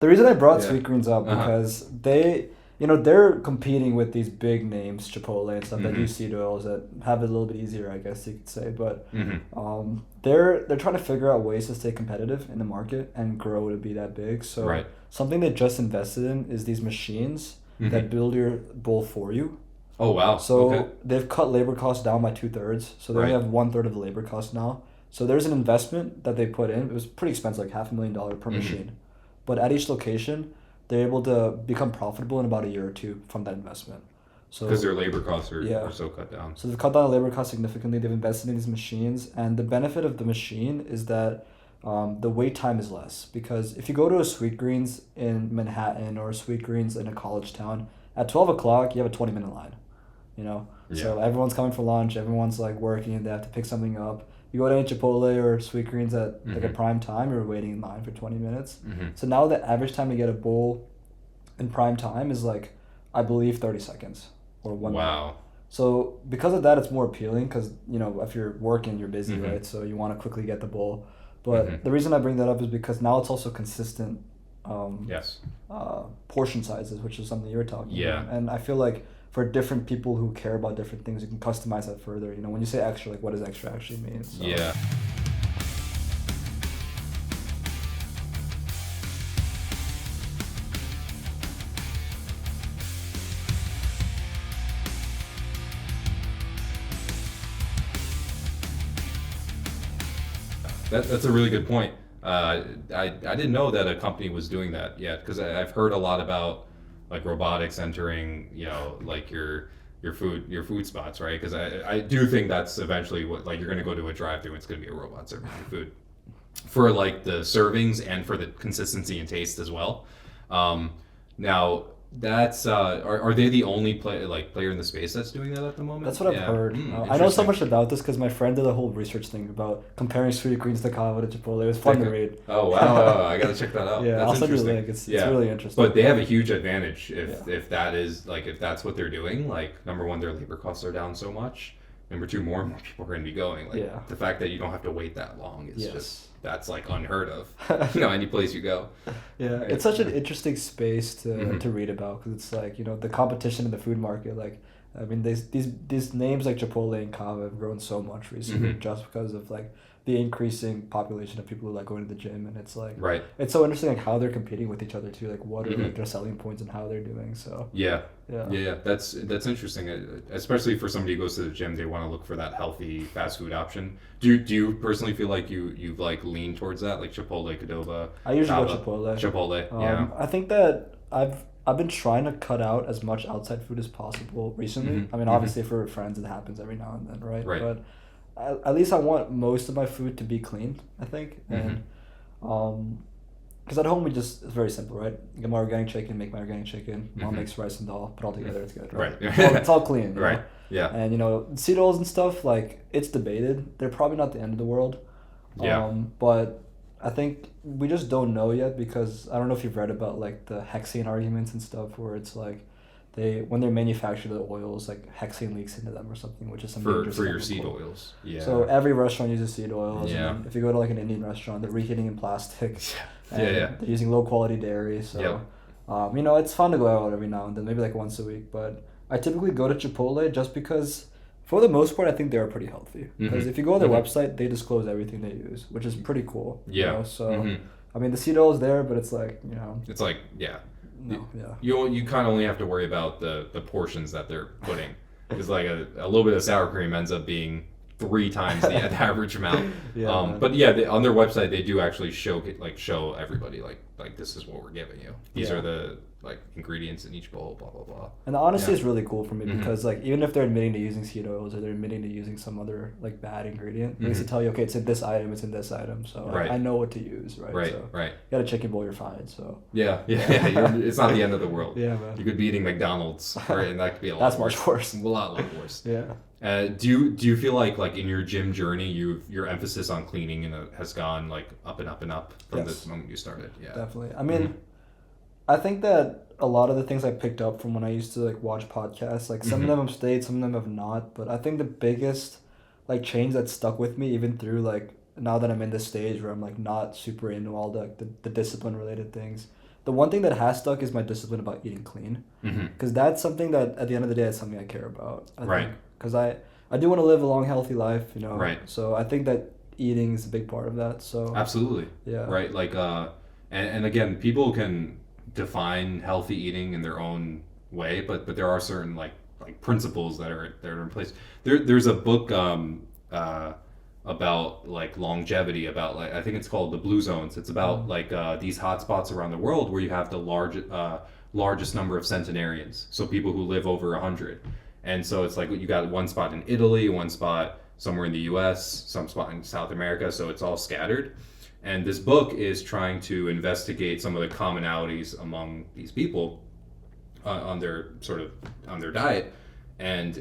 The reason I brought Yeah. Sweetgreens up Uh-huh. because they're competing with these big names, Chipotle and stuff that Mm-hmm. do seed oils that have it a little bit easier, I guess you could say. But Mm-hmm. they're trying to figure out ways to stay competitive in the market and grow to be that big. So Right. something they just invested in is these machines Mm-hmm. that build your bowl for you. Oh wow. Okay. So they've cut labor costs down by 2/3. So they only Right. have 1/3 of the labor cost now. So there's an investment that they put in. It was pretty expensive, like $500,000 per Mm-hmm. machine. But at each location, they're able to become profitable in about a year or two from that investment. Because So their labor costs yeah. are so cut down. So they've cut down the labor cost significantly. They've invested in these machines, and the benefit of the machine is that the wait time is less. Because if you go to a Sweetgreens in Manhattan or a Sweetgreens in a college town, at 12 o'clock you have a 20-minute line. You know, Yeah. so everyone's coming for lunch. Everyone's like working. They have to pick something up. You go to any Chipotle or Sweetgreens at like a Mm-hmm. prime time, you're waiting in line for 20 minutes. Mm-hmm. So now the average time to get a bowl in prime time is like, I believe 30 seconds or 1 minute. Wow. So because of that, it's more appealing because if you're working, you're busy, Mm-hmm. right? So you want to quickly get the bowl. But Mm-hmm. the reason I bring that up is because now it's also consistent Yes. portion sizes, which is something you were talking Yeah. about. And I feel like for different people who care about different things, you can customize that further. When you say extra, like what does extra actually mean? So, Yeah. That's a really good point. I didn't know that a company was doing that yet because I've heard a lot about like robotics entering like your food spots, right? Because I do think that's eventually what, like, you're gonna go to a drive-through and it's gonna be a robot serving you food for like the servings and for the consistency and taste as well. Now that's are they the only player in the space that's doing that at the moment? That's what I've Yeah. heard. I know so Interesting. much about this because my friend did a whole research thing about comparing Sweetgreens to Cava to Chipotle. It was fun to read. Oh wow, I gotta check that out. Yeah, That's I'll send you the interesting. link. It's Yeah. really interesting. But they have a huge advantage Yeah. if that is like if that's what they're doing. Like, number one, their labor costs are down so much. Number two, more and more people are going to be going. Like, Yeah. the fact that you don't have to wait that long is Yes. just that's like unheard of. Any place you go. Yeah, Right. it's such an interesting space to Mhm. to read about because it's like the competition in the food market. Like, I mean, these names like Chipotle and Cava have grown so much recently Mhm. just because of like the increasing population of people who like going to the gym, and it's like Right. it's so interesting like how they're competing with each other too. Like, what are Mhm. like their selling points and how they're doing. So Yeah. yeah, Yeah. That's interesting. Especially for somebody who goes to the gym, they want to look for that healthy fast food option. Do you personally feel like you've like leaned towards that, like Chipotle, Qdoba, I usually go Cava? Chipotle. Chipotle. Yeah. I think that I've been trying to cut out as much outside food as possible recently. Mhm. I mean, Mhm. obviously for friends it happens every now and then, right? Right. But at least I want most of my food to be clean, I think. Mhm. And because at home it's very simple, right? Get my organic chicken, make my organic chicken. Mom Mhm. makes rice and dal, put it all together, it's good, right? Right. It's all clean, you know? Right. Yeah. And seed oils and stuff, like it's debated. They're probably not the end of the world. Yeah. But I think we just don't know yet because I don't know if you've read about like the hexane arguments and stuff where it's like when they manufacture the oils, like hexane leaks into them or something, which is some For dangerous your seed chemical. oils. Yeah. So every restaurant uses seed oils. Yeah. And if you go to like an Indian restaurant, they're reheating in plastic. Yeah, And yeah. they're using low quality dairy. So, it's fun to go out every now and then, maybe like once a week. But I typically go to Chipotle just because, for the most part, I think they are pretty healthy. Because Mhm. if you go on their Mhm. website, they disclose everything they use, which is pretty cool. Yeah. So, Mhm. I mean, the seed oil is there, but it's like, It's like, yeah. no, yeah. You kind of only have to worry about the portions that they're putting. Because like a little bit of sour cream ends up being 3 times the average amount. Yeah, man. But yeah, on their website they do actually show everybody like this is what we're giving you. These Yeah. are the like ingredients in each bowl, blah blah blah. And the honesty Yeah. is really cool for me Mhm. because like even if they're admitting to using seed oils or they're admitting to using some other like bad ingredient, they used to Mhm. tell you, okay, it's in this item, it's in this item, so Right. I know what to use, right? Right, So right. you got a chicken bowl, you're fine. So Yeah. It's not the end of the world. yeah, man. You could be eating McDonald's, right? And that could be a lot That's worse. much worse. A lot worse. Yeah. Do you feel like in your gym journey, your emphasis on cleaning has gone like up and up and up from Yes. the moment you started? Yeah. Definitely. I mean, I think that a lot of the things I picked up from when I used to like watch podcasts, like some of them have stayed, some of them have not. But I think the biggest like change that stuck with me, even through like now that I'm in this stage where I'm like not super into all the discipline related things, the one thing that has stuck is my discipline about eating clean. Because that's something that, at the end of the day, is something I care about. Right. Because I do want to live a long, healthy life, you know. Right. So I think that eating is a big part of that. So Absolutely. yeah. Right. Like, and again, people can define healthy eating in their own way, but there are certain like principles that are in place. There's a book about like longevity, about like, I think it's called The Blue Zones. It's about like these hotspots around the world where you have the largest number of centenarians, so people who live over 100. And so it's like you got one spot in Italy, one spot somewhere in the US, some spot in South America, so it's all scattered. And this book is trying to investigate some of the commonalities among these people on their diet. And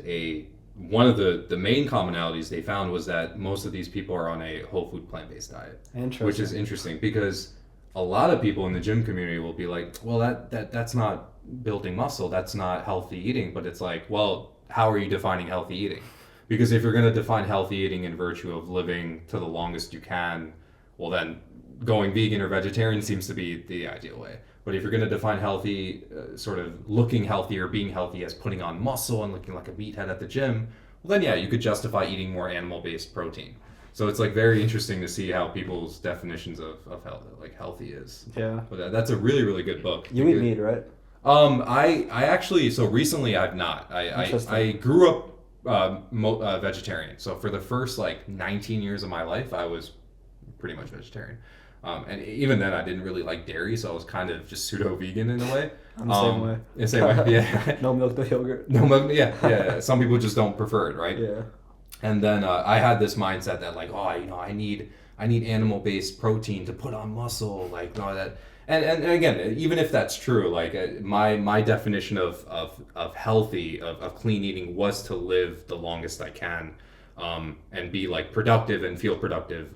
one of the main commonalities they found was that most of these people are on a whole food plant-based diet. Interesting. Which is interesting because a lot of people in the gym community will be like, well, that's not building muscle, that's not healthy eating. But it's like, well, how are you defining healthy eating? Because if you're going to define healthy eating in virtue of living to the longest you can, well, then going vegan or vegetarian seems to be the ideal way. But if you're going to define healthy, sort of looking healthy or being healthy as putting on muscle and looking like a meathead at the gym, well, then yeah, you could justify eating more animal-based protein. So it's like very interesting to see how people's definitions of health, like healthy is. Yeah. But that's a really, really good book. You eat meat, right? I actually, so recently I've not. I grew up vegetarian. So for the first like 19 years of my life, I was pretty much vegetarian. And even then I didn't really like dairy, so I was kind of just pseudo-vegan in a way. I'm the same way. The same way, yeah. No milk, no yogurt. No milk, yeah. Some people just don't prefer it, right? Yeah. And then I had this mindset that like, oh, you know, I need animal-based protein to put on muscle, like all that. And again, even if that's true, like my definition of healthy, of clean eating was to live the longest I can, and be like productive and feel productive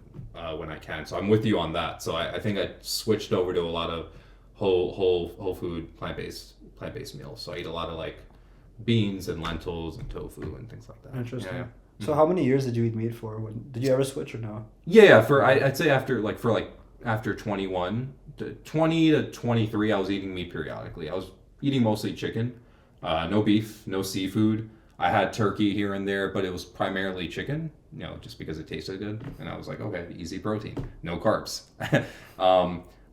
when I can. So I'm with you on that. So I think I switched over to a lot of whole food plant-based meals. So I eat a lot of like beans and lentils and tofu and things like that. Interesting. Yeah. So how many years did you eat meat for? Did you ever switch or no? Yeah, I'd say after 21 to 20 to 23, I was eating meat periodically. I was eating mostly chicken, no beef, no seafood. I had turkey here and there, but it was primarily chicken, you know, just because it tasted good. And I was like, okay, easy protein, no carbs.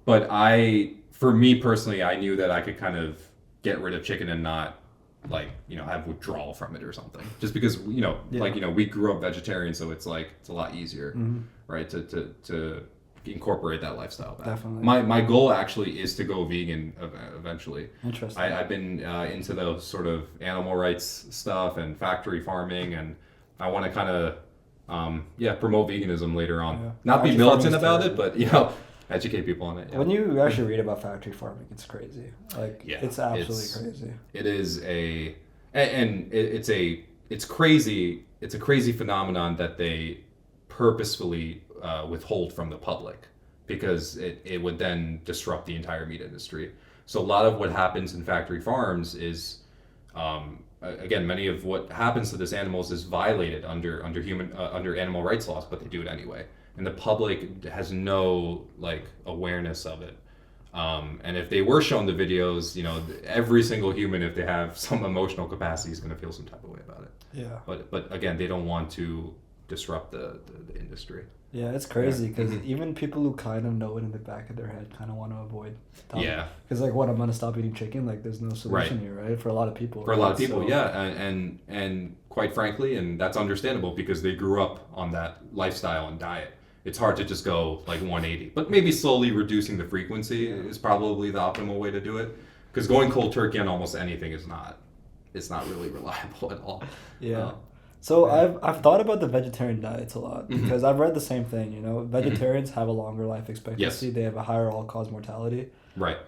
But for me personally, I knew that I could kind of get rid of chicken and not like, you know, have withdrawal from it or something. Just because, you know, like, you know, we grew up vegetarian, so it's like, it's a lot easier, right, to incorporate that lifestyle back. Definitely. My goal actually is to go vegan eventually. Interesting. I've been into those sort of animal rights stuff and factory farming, and I want to kind of promote veganism later on. Yeah. Not Factory be militant farming is about terrible. it, but, you know, educate people on it. Yeah. When you actually read about factory farming, it's crazy. Like, Yeah, it's absolutely crazy. It is it's crazy. It's a crazy phenomenon that they purposefully withhold from the public, because it would then disrupt the entire meat industry. So a lot of what happens in factory farms is, again, many of what happens to these animals is violated under animal rights laws, but they do it anyway, and the public has no like awareness of it. And if they were shown the videos, you know, every single human, if they have some emotional capacity, is going to feel some type of way about it. Yeah. But again, they don't want to disrupt the industry. Yeah, it's crazy because even people who kind of know it in the back of their head kind of want to avoid. Yeah. Because like, what, I'm gonna stop eating chicken? Like, there's no solution here, right? For a lot of people. For a lot of people, yeah, and quite frankly, and that's understandable because they grew up on that lifestyle and diet. It's hard to just go like 180, but maybe slowly reducing the frequency is probably the optimal way to do it. Because going cold turkey on almost anything is not really reliable at all. Yeah. So I've thought about the vegetarian diets a lot because I've read the same thing. You know, vegetarians have a longer life expectancy. Yes. They have a higher all-cause mortality. Right. Did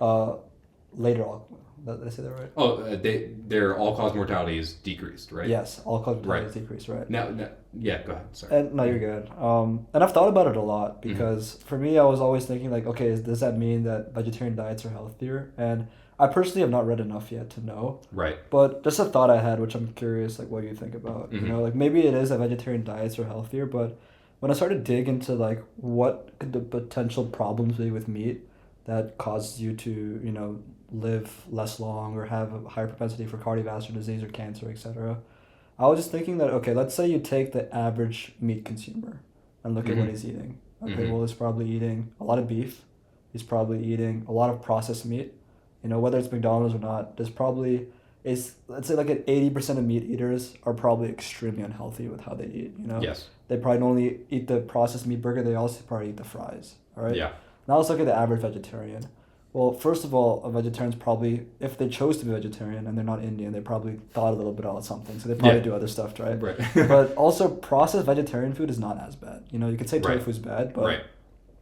I say that right? Oh, their all-cause mortality is decreased, right? Yes, all-cause mortality is decreased, right? Now, yeah, go ahead. Sorry. No, you're good. And I've thought about it a lot because for me, I was always thinking like, okay, does that mean that vegetarian diets are healthier? And I personally have not read enough yet to know. Right. But just a thought I had, which I'm curious, like, what you think about. You know, like, maybe it is that vegetarian diets are healthier, but when I started to dig into, like, what could the potential problems be with meat, that causes you to, live less long or have a higher propensity for cardiovascular disease or cancer, etc. I was just thinking that, okay, let's say you take the average meat consumer and look at what he's eating. Okay, well, he's probably eating a lot of beef. He's probably eating a lot of processed meat. Whether it's McDonald's or not, let's say like an 80% of meat eaters are probably extremely unhealthy with how they eat, Yes. They probably don't only eat the processed meat burger, they also probably eat the fries, all right? Yeah. Now let's look at the average vegetarian. Well, first of all, a vegetarian's probably, if they chose to be vegetarian and they're not Indian, they probably thought a little bit about something, so they probably do other stuff, right? Right. But also, processed vegetarian food is not as bad. You could say tofu's bad, but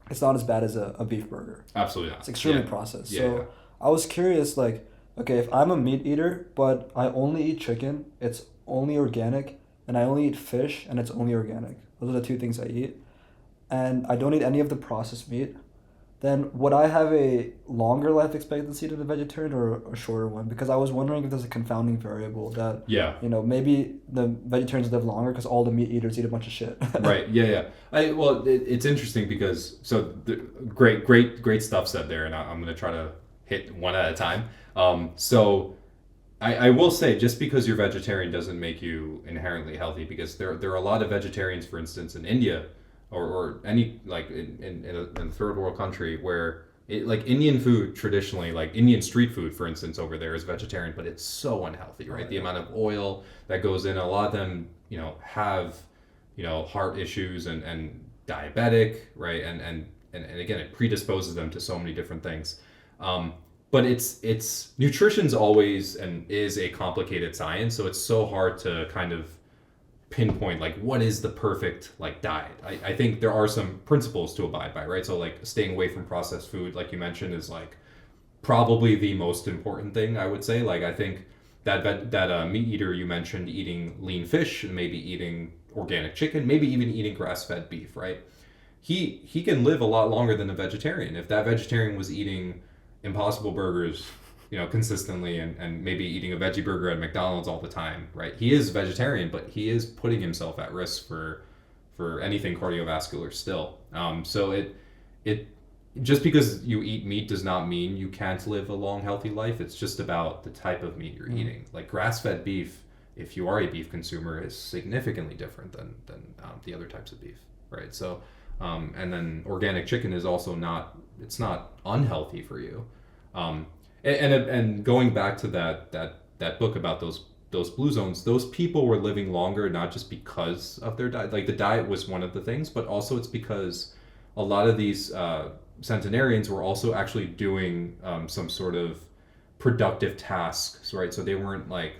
it's not as bad as a beef burger. Absolutely not. It's extremely processed. Yeah, So I was curious, like, okay, if I'm a meat eater, but I only eat chicken, it's only organic, and I only eat fish, and it's only organic. Those are the two things I eat. And I don't eat any of the processed meat. Then would I have a longer life expectancy than a vegetarian or a shorter one? Because I was wondering if there's a confounding variable that, maybe the vegetarians live longer because all the meat eaters eat a bunch of shit. Right. Yeah. It's interesting because great stuff said there, and I'm going to try to hit one at a time. So I will say, just because you're vegetarian doesn't make you inherently healthy, because there are a lot of vegetarians, for instance, in India or any, like in a third world country where like Indian food traditionally, like Indian street food, for instance, over there is vegetarian, but it's so unhealthy, right? The amount of oil that goes in, a lot of them, have, heart issues and diabetic, right? And again, it predisposes them to so many different things. But it's nutrition's always and is a complicated science, so it's so hard to kind of pinpoint like what is the perfect like diet. I think there are some principles to abide by, right? So like staying away from processed food, like you mentioned, is like probably the most important thing, I would say. Like I think that meat eater you mentioned, eating lean fish, maybe eating organic chicken, maybe even eating grass-fed beef, right? He can live a lot longer than a vegetarian. If that vegetarian was eating Impossible Burgers, consistently and maybe eating a veggie burger at McDonald's all the time, right? He is vegetarian, but he is putting himself at risk for anything cardiovascular still. So it just because you eat meat does not mean you can't live a long, healthy life. It's just about the type of meat you're eating. Like grass-fed beef, if you are a beef consumer, is significantly different than the other types of beef, right? So, and then organic chicken is also it's not unhealthy for you. And going back to that book about those blue zones, those people were living longer not just because of their diet. Like the diet was one of the things, but also it's because a lot of these centenarians were also actually doing some sort of productive tasks, right? So they weren't like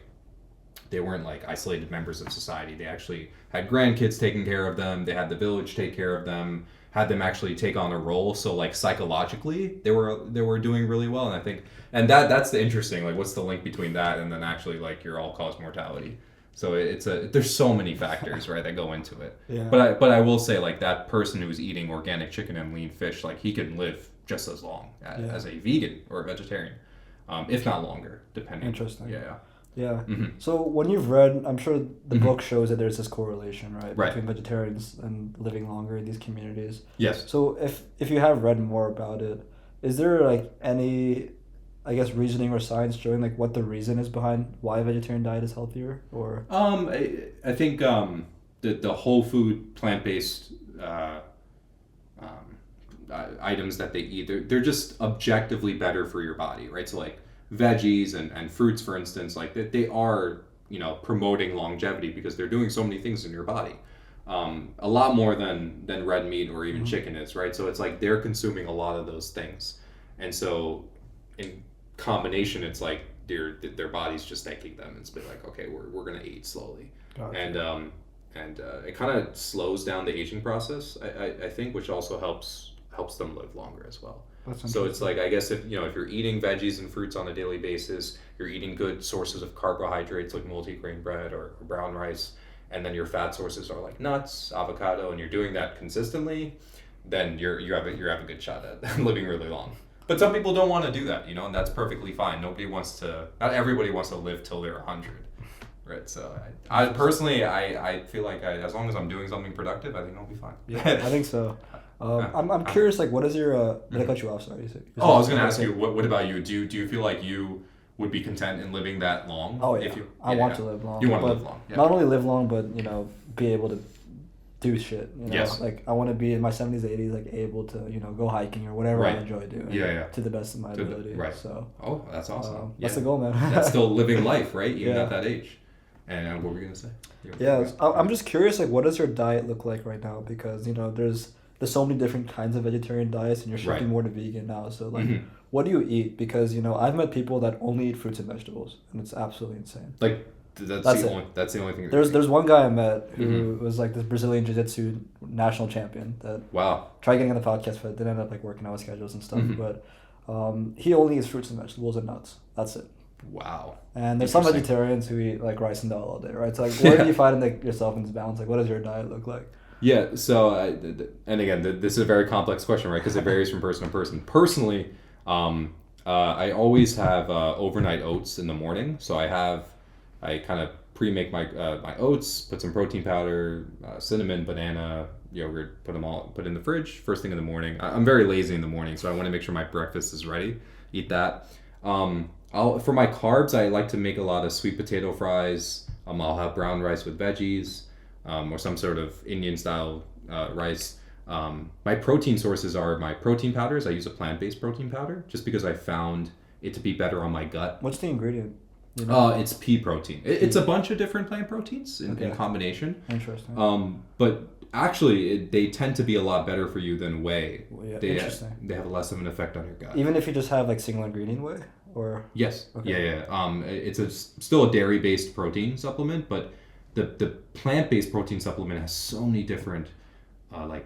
isolated members of society. They actually had grandkids taking care of them. They had the village take care of them, had them actually take on a role. So like psychologically, they were doing really well. And I think, and that's the interesting, like what's the link between that and then actually like your all-cause mortality. So there's so many factors, right, that go into it. Yeah. But I will say, like, that person who's eating organic chicken and lean fish, like, he can live just as long as a vegan or a vegetarian, if not longer, depending. Interesting. Yeah. Yeah. Mm-hmm. So when you've read, I'm sure the book shows that there's this correlation, right, Right, between vegetarians and living longer in these communities. Yes. So if you have read more about it, is there like any, I guess, reasoning or science showing like what the reason is behind why a vegetarian diet is healthier? Or I think the whole food plant-based items that they eat, they're just objectively better for your body, right? So like veggies and fruits, for instance, like they are, promoting longevity because they're doing so many things in your body, a lot more than red meat or even chicken is, right? So it's like they're consuming a lot of those things, and so in combination, it's like their body's just thanking them. It's been like, okay, we're gonna age slowly, Gotcha. and it kind of slows down the aging process, I think, which also helps them live longer as well. So it's like, I guess if you're eating veggies and fruits on a daily basis, you're eating good sources of carbohydrates like multigrain bread or brown rice, and then your fat sources are like nuts, avocado, and you're doing that consistently, then you have a good shot at living really long. But some people don't want to do that, and that's perfectly fine. Not everybody wants to live till they're 100, right? So I personally, I feel like as long as I'm doing something productive, I think I'll be fine. Yeah, I think so. I'm curious, like, what is your, did I cut you off? Sorry. Oh, I was going to ask you, what about you? Do you feel like you would be content in living that long? Oh, yeah. I want to live long. You want to live long. Yeah. Not only live long, but, you know, be able to do shit. You know? Yes. Like, I want to be in my 70s, 80s, like, able to, you know, go hiking or whatever I enjoy doing. Yeah. To the best of my ability. Right. So. Oh, that's awesome. That's the goal, man. That's still living life, right? Even at that age. And what were you going to say? I'm just curious, like, what does your diet look like right now? Because, you know, there's so many different kinds of vegetarian diets, and you're shifting more to vegan now. So, like, what do you eat? Because, you know, I've met people that only eat fruits and vegetables, and it's absolutely insane. Like, that's the only thing. There's one guy I met who was like this Brazilian jiu-jitsu national champion that tried getting on the podcast, but didn't end up like working out with schedules and stuff. But he only eats fruits and vegetables and nuts. That's it. Wow. And there's some vegetarians who eat like rice and dal all day, right? So like, where do you find like yourself in this balance? Like, what does your diet look like? Yeah. So, and again, this is a very complex question, right? Because it varies from person to person. Personally, I always have overnight oats in the morning. So I kind of pre-make my oats, put some protein powder, cinnamon, banana, yogurt, put in the fridge first thing in the morning. I'm very lazy in the morning, so I want to make sure my breakfast is ready. Eat that. For my carbs, I like to make a lot of sweet potato fries. I'll have brown rice with veggies, or some sort of Indian style rice. My protein sources are my protein powders. I use a plant-based protein powder just because I found it to be better on my gut. What's the ingredient? You know? It's pea protein. It's a bunch of different plant proteins in combination. Interesting. But actually, they tend to be a lot better for you than whey. Interesting. They have less of an effect on your gut. Even if you just have like single ingredient whey, or yes, it's still a dairy-based protein supplement, but the plant-based protein supplement has so many different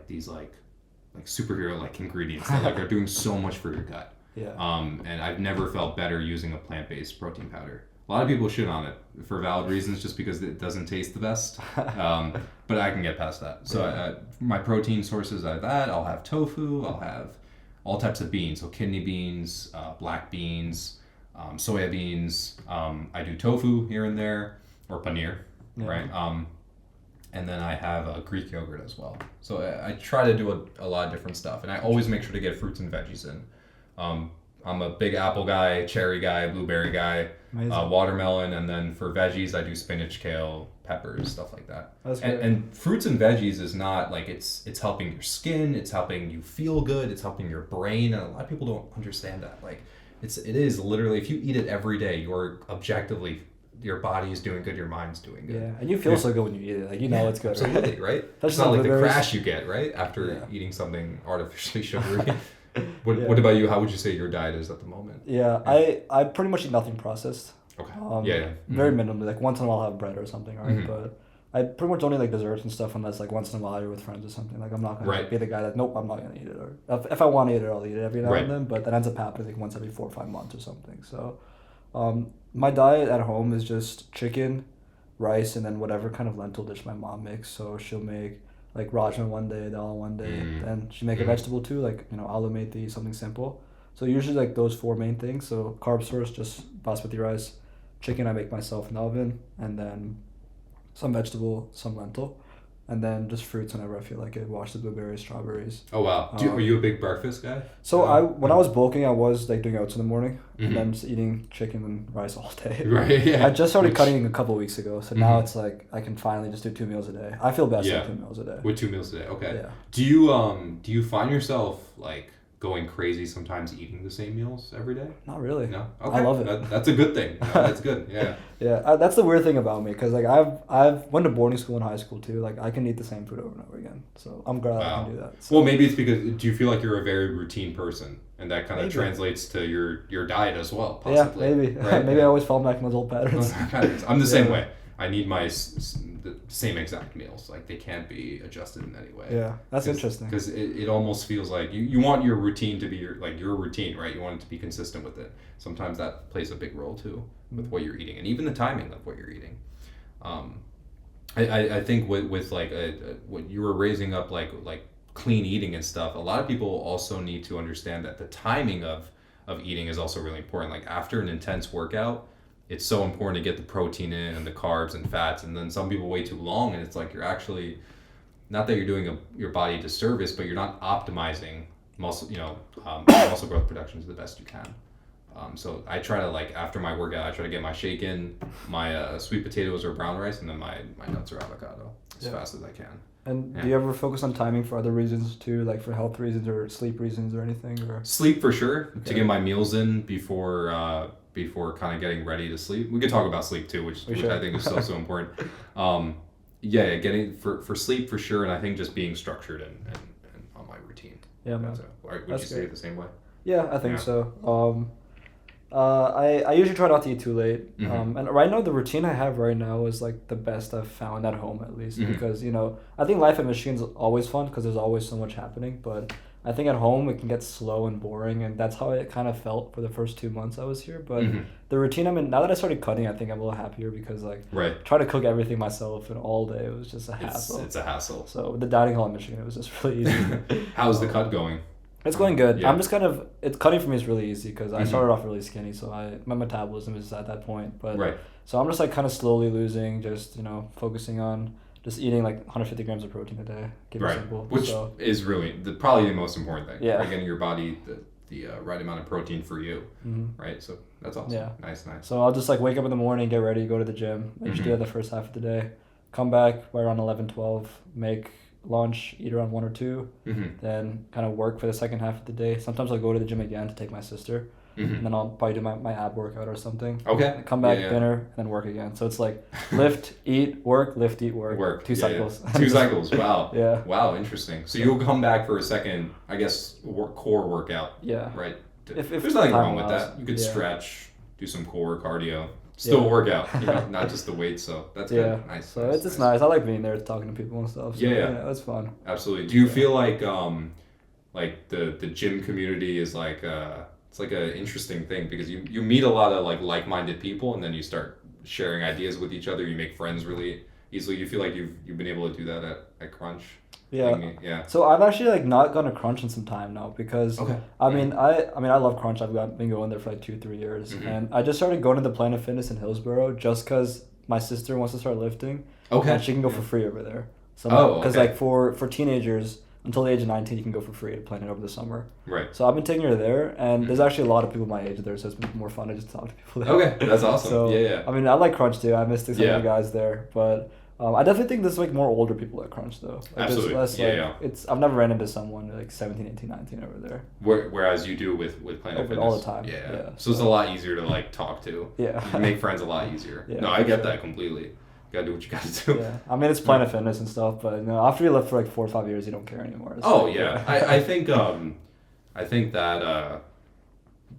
these superhero like ingredients that are doing so much for your gut. Yeah. And I've never felt better using a plant-based protein powder. A lot of people shit on it for valid reasons, just because it doesn't taste the best. But I can get past that. So my protein sources are that. I'll have tofu. I'll have all types of beans. So kidney beans, black beans, soya beans. I do tofu here and there, or paneer, right? And then I have Greek yogurt as well. So I try to do a lot of different stuff. And I always make sure to get fruits and veggies in. I'm a big apple guy, cherry guy, blueberry guy, watermelon, and then for veggies I do spinach, kale, peppers, stuff like that. That's great. And fruits and veggies is not like it's helping your skin, it's helping you feel good, it's helping your brain, and a lot of people don't understand that. Like it is literally, if you eat it every day, you're objectively, your body is doing good, your mind's doing good. Yeah, and you feel so good when you eat it. Like, you know it's good. Absolutely, right? It's not like the crash you get, right? After eating something artificially sugary. What about you? How would you say your diet is at the moment? Yeah, I pretty much eat nothing processed. Okay. Very minimally. Like once in a while I'll have bread or something, right? But I pretty much only like desserts and stuff unless like once in a while you're with friends or something. Like I'm not gonna be the guy that I'm not gonna eat it. Or if I want to eat it, I'll eat it every now and then. But that ends up happening like once every 4 or 5 months or something. So, my diet at home is just chicken, rice, and then whatever kind of lentil dish my mom makes. So she'll make like rajma one day, dal one day, then she make a vegetable too, like, you know, aloo methi, something simple. So usually like those 4 main things. So carb source, just basmati rice, chicken I make myself in the oven, and then some vegetable, some lentil, and then just fruits whenever I feel like it. Wash the blueberries, strawberries. Oh wow! Are you a big breakfast guy? So when I was bulking, I was like doing oats in the morning, and then just eating chicken and rice all day. Right. Yeah. I just started cutting a couple weeks ago, so now it's like I can finally just do 2 meals a day. I feel best with 2 meals a day. With 2 meals a day, okay. Yeah. Do you find yourself like going crazy sometimes eating the same meals every day? Not really. No. Okay. I love it. That's a good thing. No, that's good. Yeah. Yeah, that's the weird thing about me, because like I've went to boarding school and high school too. Like I can eat the same food over and over again. So I'm glad I can do that. So. Well, maybe it's because, do you feel like you're a very routine person, and that kind of translates to your diet as well? Possibly. Yeah, maybe. Right? Maybe I always fall back in those old patterns. I'm the same way. I need the same exact meals. Like they can't be adjusted in any way. Yeah, that's interesting. Because it almost feels like you want your routine to be your routine, right? You want it to be consistent with it. Sometimes that plays a big role too with what you're eating, and even the timing of what you're eating. I think with like what you were raising up like clean eating and stuff. A lot of people also need to understand that the timing of eating is also really important. Like after an intense workout, it's so important to get the protein in and the carbs and fats, and then some people wait too long, and it's like you're actually not that you're doing your body disservice, but you're not optimizing muscle, muscle growth production to the best you can. So I try to, like, after my workout, I try to get my shake in, my sweet potatoes or brown rice, and then my nuts or avocado as fast as I can. And do you ever focus on timing for other reasons too, like for health reasons or sleep reasons or anything? Or sleep for sure, to get my meals in before kind of getting ready to sleep. We could talk about sleep too, which I think is so important. Getting for sleep for sure, and I think just being structured and on my routine. Yeah, man. Would you say it the same way? Yeah, I think so. I usually try not to eat too late. And right now the routine I have right now is like the best I've found at home, at least, because I think life at machines is always fun because there's always so much happening, but I think at home it can get slow and boring, and that's how it kind of felt for the first 2 months I was here. But the routine I'm in now that I started cutting, I think I'm a little happier because trying to cook everything myself and all day, it was just a hassle. It's a hassle. So with the dining hall in Michigan, it was just really easy. How's the cut going? It's going good. Yeah. I'm just cutting for me is really easy because I started off really skinny, so my metabolism is at that point. But so I'm just like kind of slowly losing, just focusing on just eating like 150 grams of protein a day. Keep it simple. Which is really probably the most important thing. Yeah. Right? Getting your body the right amount of protein for you. Right. So that's awesome. Yeah. Nice. So I'll just like wake up in the morning, get ready, go to the gym. I usually do that the first half of the day. Come back by around 11, 12, make lunch, eat around 1 or 2, then kind of work for the second half of the day. Sometimes I'll go to the gym again to take my sister, and then I'll probably do my ab workout or something. Okay. Come back, dinner, and then work again. So it's like lift, eat, work, lift, eat, work. 2 cycles. 2 cycles. Wow. Yeah. Wow. Interesting. So you'll come back for a second, I guess, core workout. Yeah. Right. If there's nothing wrong with that. You could stretch, do some core cardio. Still work out, not just the weights. So that's good. Nice. So it's nice. I like being there, talking to people and stuff. So yeah, it's fun. Absolutely. Do you feel like the gym community is like it's like an interesting thing because you meet a lot of like-minded people and then you start sharing ideas with each other. You make friends really easily. You feel like you've been able to do that at Crunch. Yeah. So I've actually not gone to Crunch in some time now because I mean I love Crunch. I've been going there for like 2-3 years, and I just started going to the Planet Fitness in Hillsborough just because my sister wants to start lifting. And she can go for free over there. So because like for teenagers until the age of 19, you can go for free to Planet over the summer. Right. So I've been taking her there, and there's actually a lot of people my age there, so it's been more fun to just talk to people there. Okay, that's awesome. So, I mean, I like Crunch too. I miss some of the guys there, but. I definitely think there's like more older people at Crunch though. Like, absolutely. Less, I've never ran into someone like 17, 18, 19 over there. Whereas you do with Planet Fitness. All the time. Yeah. So it's a lot easier to like talk to. Yeah. You can make friends a lot easier. No, I get that completely. You gotta do what you gotta do. Yeah. I mean, it's Planet Fitness and stuff, but after you live for like 4 or 5 years, you don't care anymore. I think that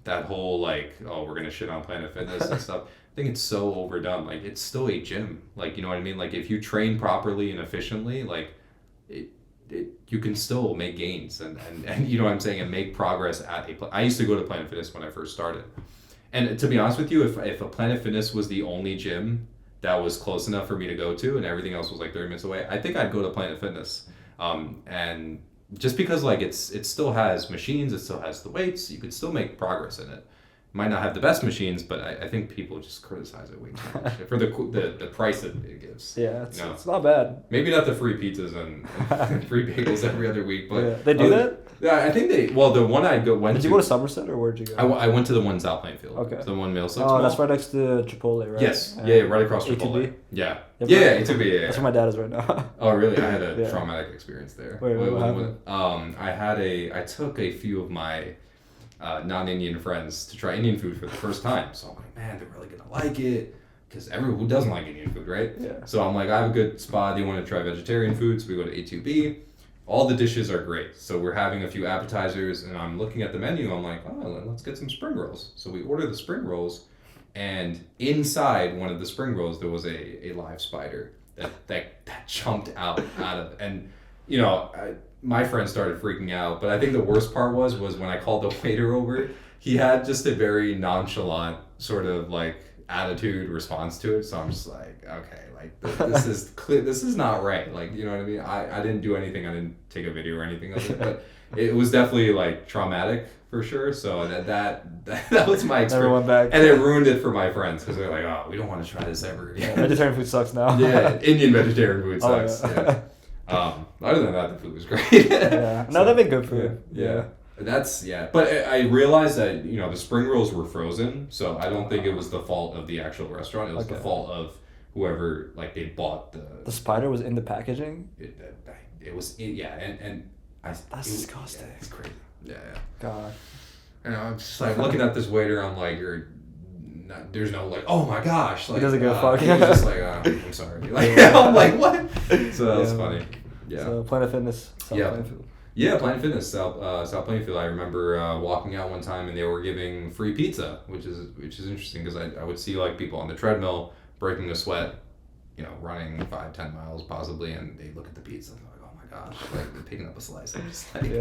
that whole we're gonna shit on Planet Fitness and stuff. I think it's so overdone. Like, it's still a gym. Like, you know what I mean? Like, if you train properly and efficiently, like, you can still make gains and you know what I'm saying, and make progress I used to go to Planet Fitness when I first started. And to be honest with you, if a Planet Fitness was the only gym that was close enough for me to go to and everything else was like 30 minutes away, I think I'd go to Planet Fitness. And just because it still has machines, it still has the weights, you could still make progress in it. Might not have the best machines, but I think people just criticize it way too much for the price that it gives. Yeah, it's not bad. Maybe not the free pizzas and free bagels every other week, but they do that. Yeah, I think they. Well, the one I went. Did you go to Somerset or where'd you go? I went to the one in South Plainfield. Okay. The one Middlesex. Oh, that's right next to Chipotle, right? Yes. Yeah, right across Chipotle. ATB? Yeah. ATB. Yeah. That's where my dad is right now. Oh, really? I had a traumatic experience there. Wait, what happened? I took a few of my non-Indian friends to try Indian food for the first time. So I'm like, man, they're really gonna like it. Because everyone who doesn't like Indian food, right? Yeah. So I'm like, I have a good spot. They want to try vegetarian food, so we go to A2B. All the dishes are great. So we're having a few appetizers, and I'm looking at the menu. I'm like, oh, let's get some spring rolls. So we order the spring rolls, and inside one of the spring rolls, there was a live spider that jumped out of it. And, my friend started freaking out. But I think the worst part was when I called the waiter over, he had just a very nonchalant sort of attitude response to it. So I'm just like, okay, this is clear. This is not right. You know what I mean? I didn't do anything. I didn't take a video or anything of it, but it was definitely traumatic for sure. So that was my experience. Never went back. And it ruined it for my friends because they're like, oh, we don't want to try this ever again. Vegetarian food sucks now. Yeah, Indian vegetarian food sucks. Oh, yeah. Other than that, the food was great. Yeah. No, that'd be good food. Yeah. But I realized that, the spring rolls were frozen, so I don't think it was the fault of the actual restaurant. It was the fault of whoever, like, they bought The spider was in the packaging? That's disgusting. Yeah, it's crazy. Yeah. God. And I'm just like looking at this waiter, I'm like, there's no like, oh my gosh, like, he doesn't give a fuck. He's just like, I'm sorry. Like, I'm like, what? So that was funny. Yeah. So Planet Fitness. Yeah, Planet Fitness, South Plainfield. I remember walking out one time and they were giving free pizza, which is interesting because I would see like people on the treadmill breaking a sweat, running 5-10 miles possibly, and they look at the pizza and they're like, oh my gosh, like they're picking up a slice. I'm just like,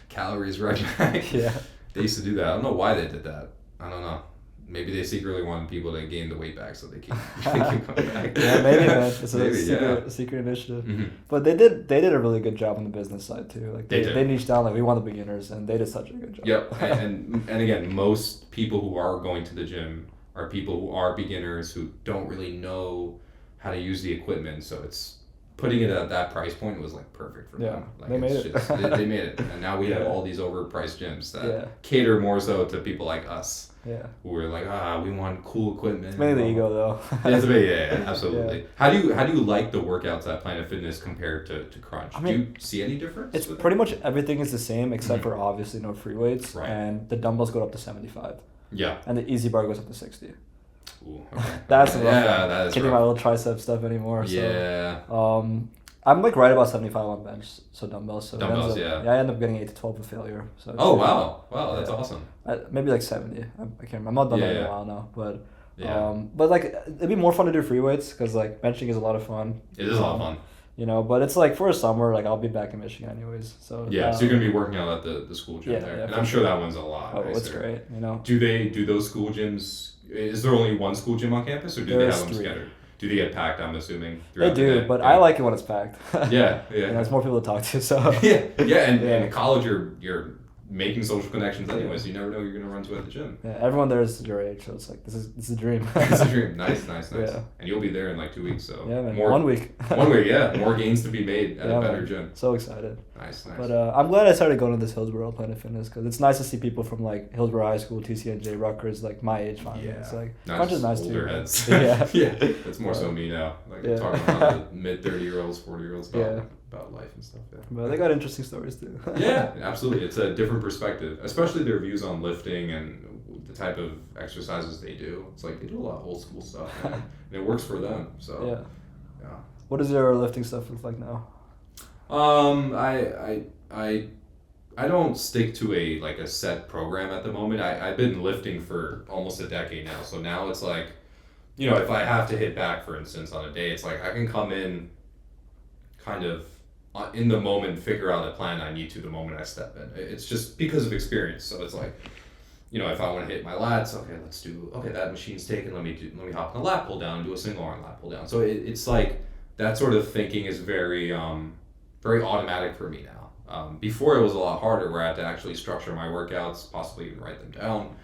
calories right back. Yeah. They used to do that. I don't know why they did that. I don't know. Maybe they secretly wanted people to gain the weight back so they keep coming back. Yeah, maybe, man. It's a secret initiative. Mm-hmm. But they did a really good job on the business side too. Like they niched down, like, we want the beginners, and they did such a good job. Yep. and again, most people who are going to the gym are people who are beginners who don't really know how to use the equipment. So it's putting it at that price point was like perfect for them. Like, they made it. They made it. And now we have all these overpriced gyms that cater more so to people like us. Yeah. Who are like, we want cool equipment. It's mainly the ego though. Absolutely. Yeah. How do you like the workouts at Planet Fitness compared to Crunch? Do you see any difference? It's pretty much everything is the same except for obviously no free weights. Right. And the dumbbells go up to 75. Yeah. And the easy bar goes up to 60. Ooh, okay. That's rough. Yeah, that is Can't do my little tricep stuff anymore. Yeah. So, I'm like right about 75 on bench, so dumbbells. So dumbbells, I end up getting 8 to 12 for failure. So wow, that's awesome. Maybe like 70. I can't remember. I'm not done that in a while now, but yeah. But like it'd be more fun to do free weights because like benching is a lot of fun. It is a lot of fun. But it's like for a summer, like I'll be back in Michigan anyways. So so you're gonna be working out at the school gym there, and I'm sure that one's a lot. Oh, it's great. Do those school gyms? Is there only one school gym on campus, or do they have them scattered? Do they get packed? I'm assuming. They do, but I like it when it's packed. Yeah. There's more people to talk to, so. And in college, you're making social connections anyways. You never know who you're gonna run to at the gym. Yeah, everyone there is your age, so it's like this is a dream. It's a dream. Nice. Yeah. And you'll be there in like 2 weeks, so man. 1 week. 1 week, more gains to be made at a better gym. So excited. Nice. But I'm glad I started going to this Hillsborough Planet Fitness because it's nice to see people from like Hillsborough High School, TCNJ, Rutgers, like my age finally. It's like bunch of nice older too. Heads. Yeah. That's more so me now. Like talking about the mid 30-year-olds, 40-year-olds about life and stuff. Yeah. But they got interesting stories too. Yeah, absolutely. It's a different perspective, especially their views on lifting and the type of exercises they do. It's like they do a lot of old school stuff, and it works for them. So yeah. What does your lifting stuff look like now? I don't stick to a set program at the moment. I've been lifting for almost a decade now. So now it's like, if I have to hit back, for instance, on a day, it's like I can come in kind of in the moment, figure out a plan I need to the moment I step in. It's just because of experience. So it's like, if I want to hit my lats, that machine's taken, let me hop on the lat pull down and do a single arm lat pull down. So it's like that sort of thinking is very very automatic for me now. Before it was a lot harder where I had to actually structure my workouts, possibly even write them down,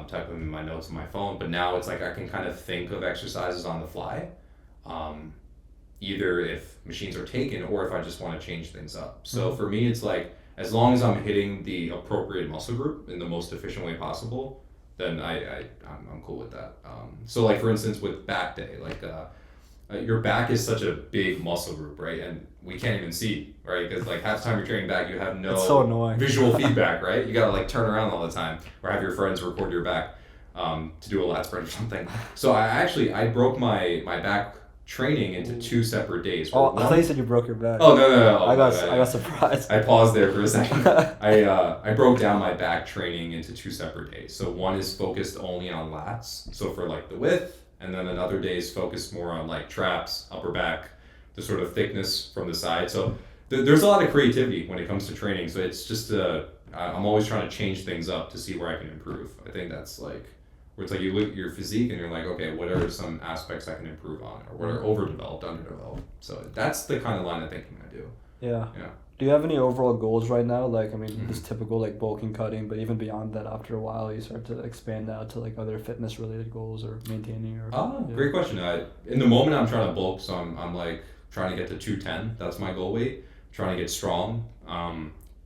type them in my notes on my phone. But now it's like I can kind of think of exercises on the fly, either if machines are taken or if I just want to change things up. So for me, it's like as long as I'm hitting the appropriate muscle group in the most efficient way possible, then I'm cool with that. So like for instance with back day, like your back is such a big muscle group, right? And we can't even see, right? Because like half the time you're training back, you have no it's so annoying. Visual feedback, right? You gotta like turn around all the time, or have your friends record your back to do a lat spread or something. So I broke my back training into 2 separate days. I thought you said you broke your back. Oh no! I got surprised. I paused there for a second. I broke down my back training into 2 separate days. So one is focused only on lats, so for like the width. And then another day is focused more on like traps, upper back, the sort of thickness from the side. So there's a lot of creativity when it comes to training. So it's just I'm always trying to change things up to see where I can improve. I think that's like where it's like you look at your physique and you're like, okay, what are some aspects I can improve on, or what are overdeveloped, underdeveloped. So that's the kind of line of thinking I do. Yeah. Do you have any overall goals right now? Like, I mean, this typical like bulking, cutting, but even beyond that, after a while, you start to expand out to like other fitness related goals or maintaining or. Great question. In the moment, I'm trying to bulk, so I'm like trying to get to 210. That's my goal weight. Trying to get strong.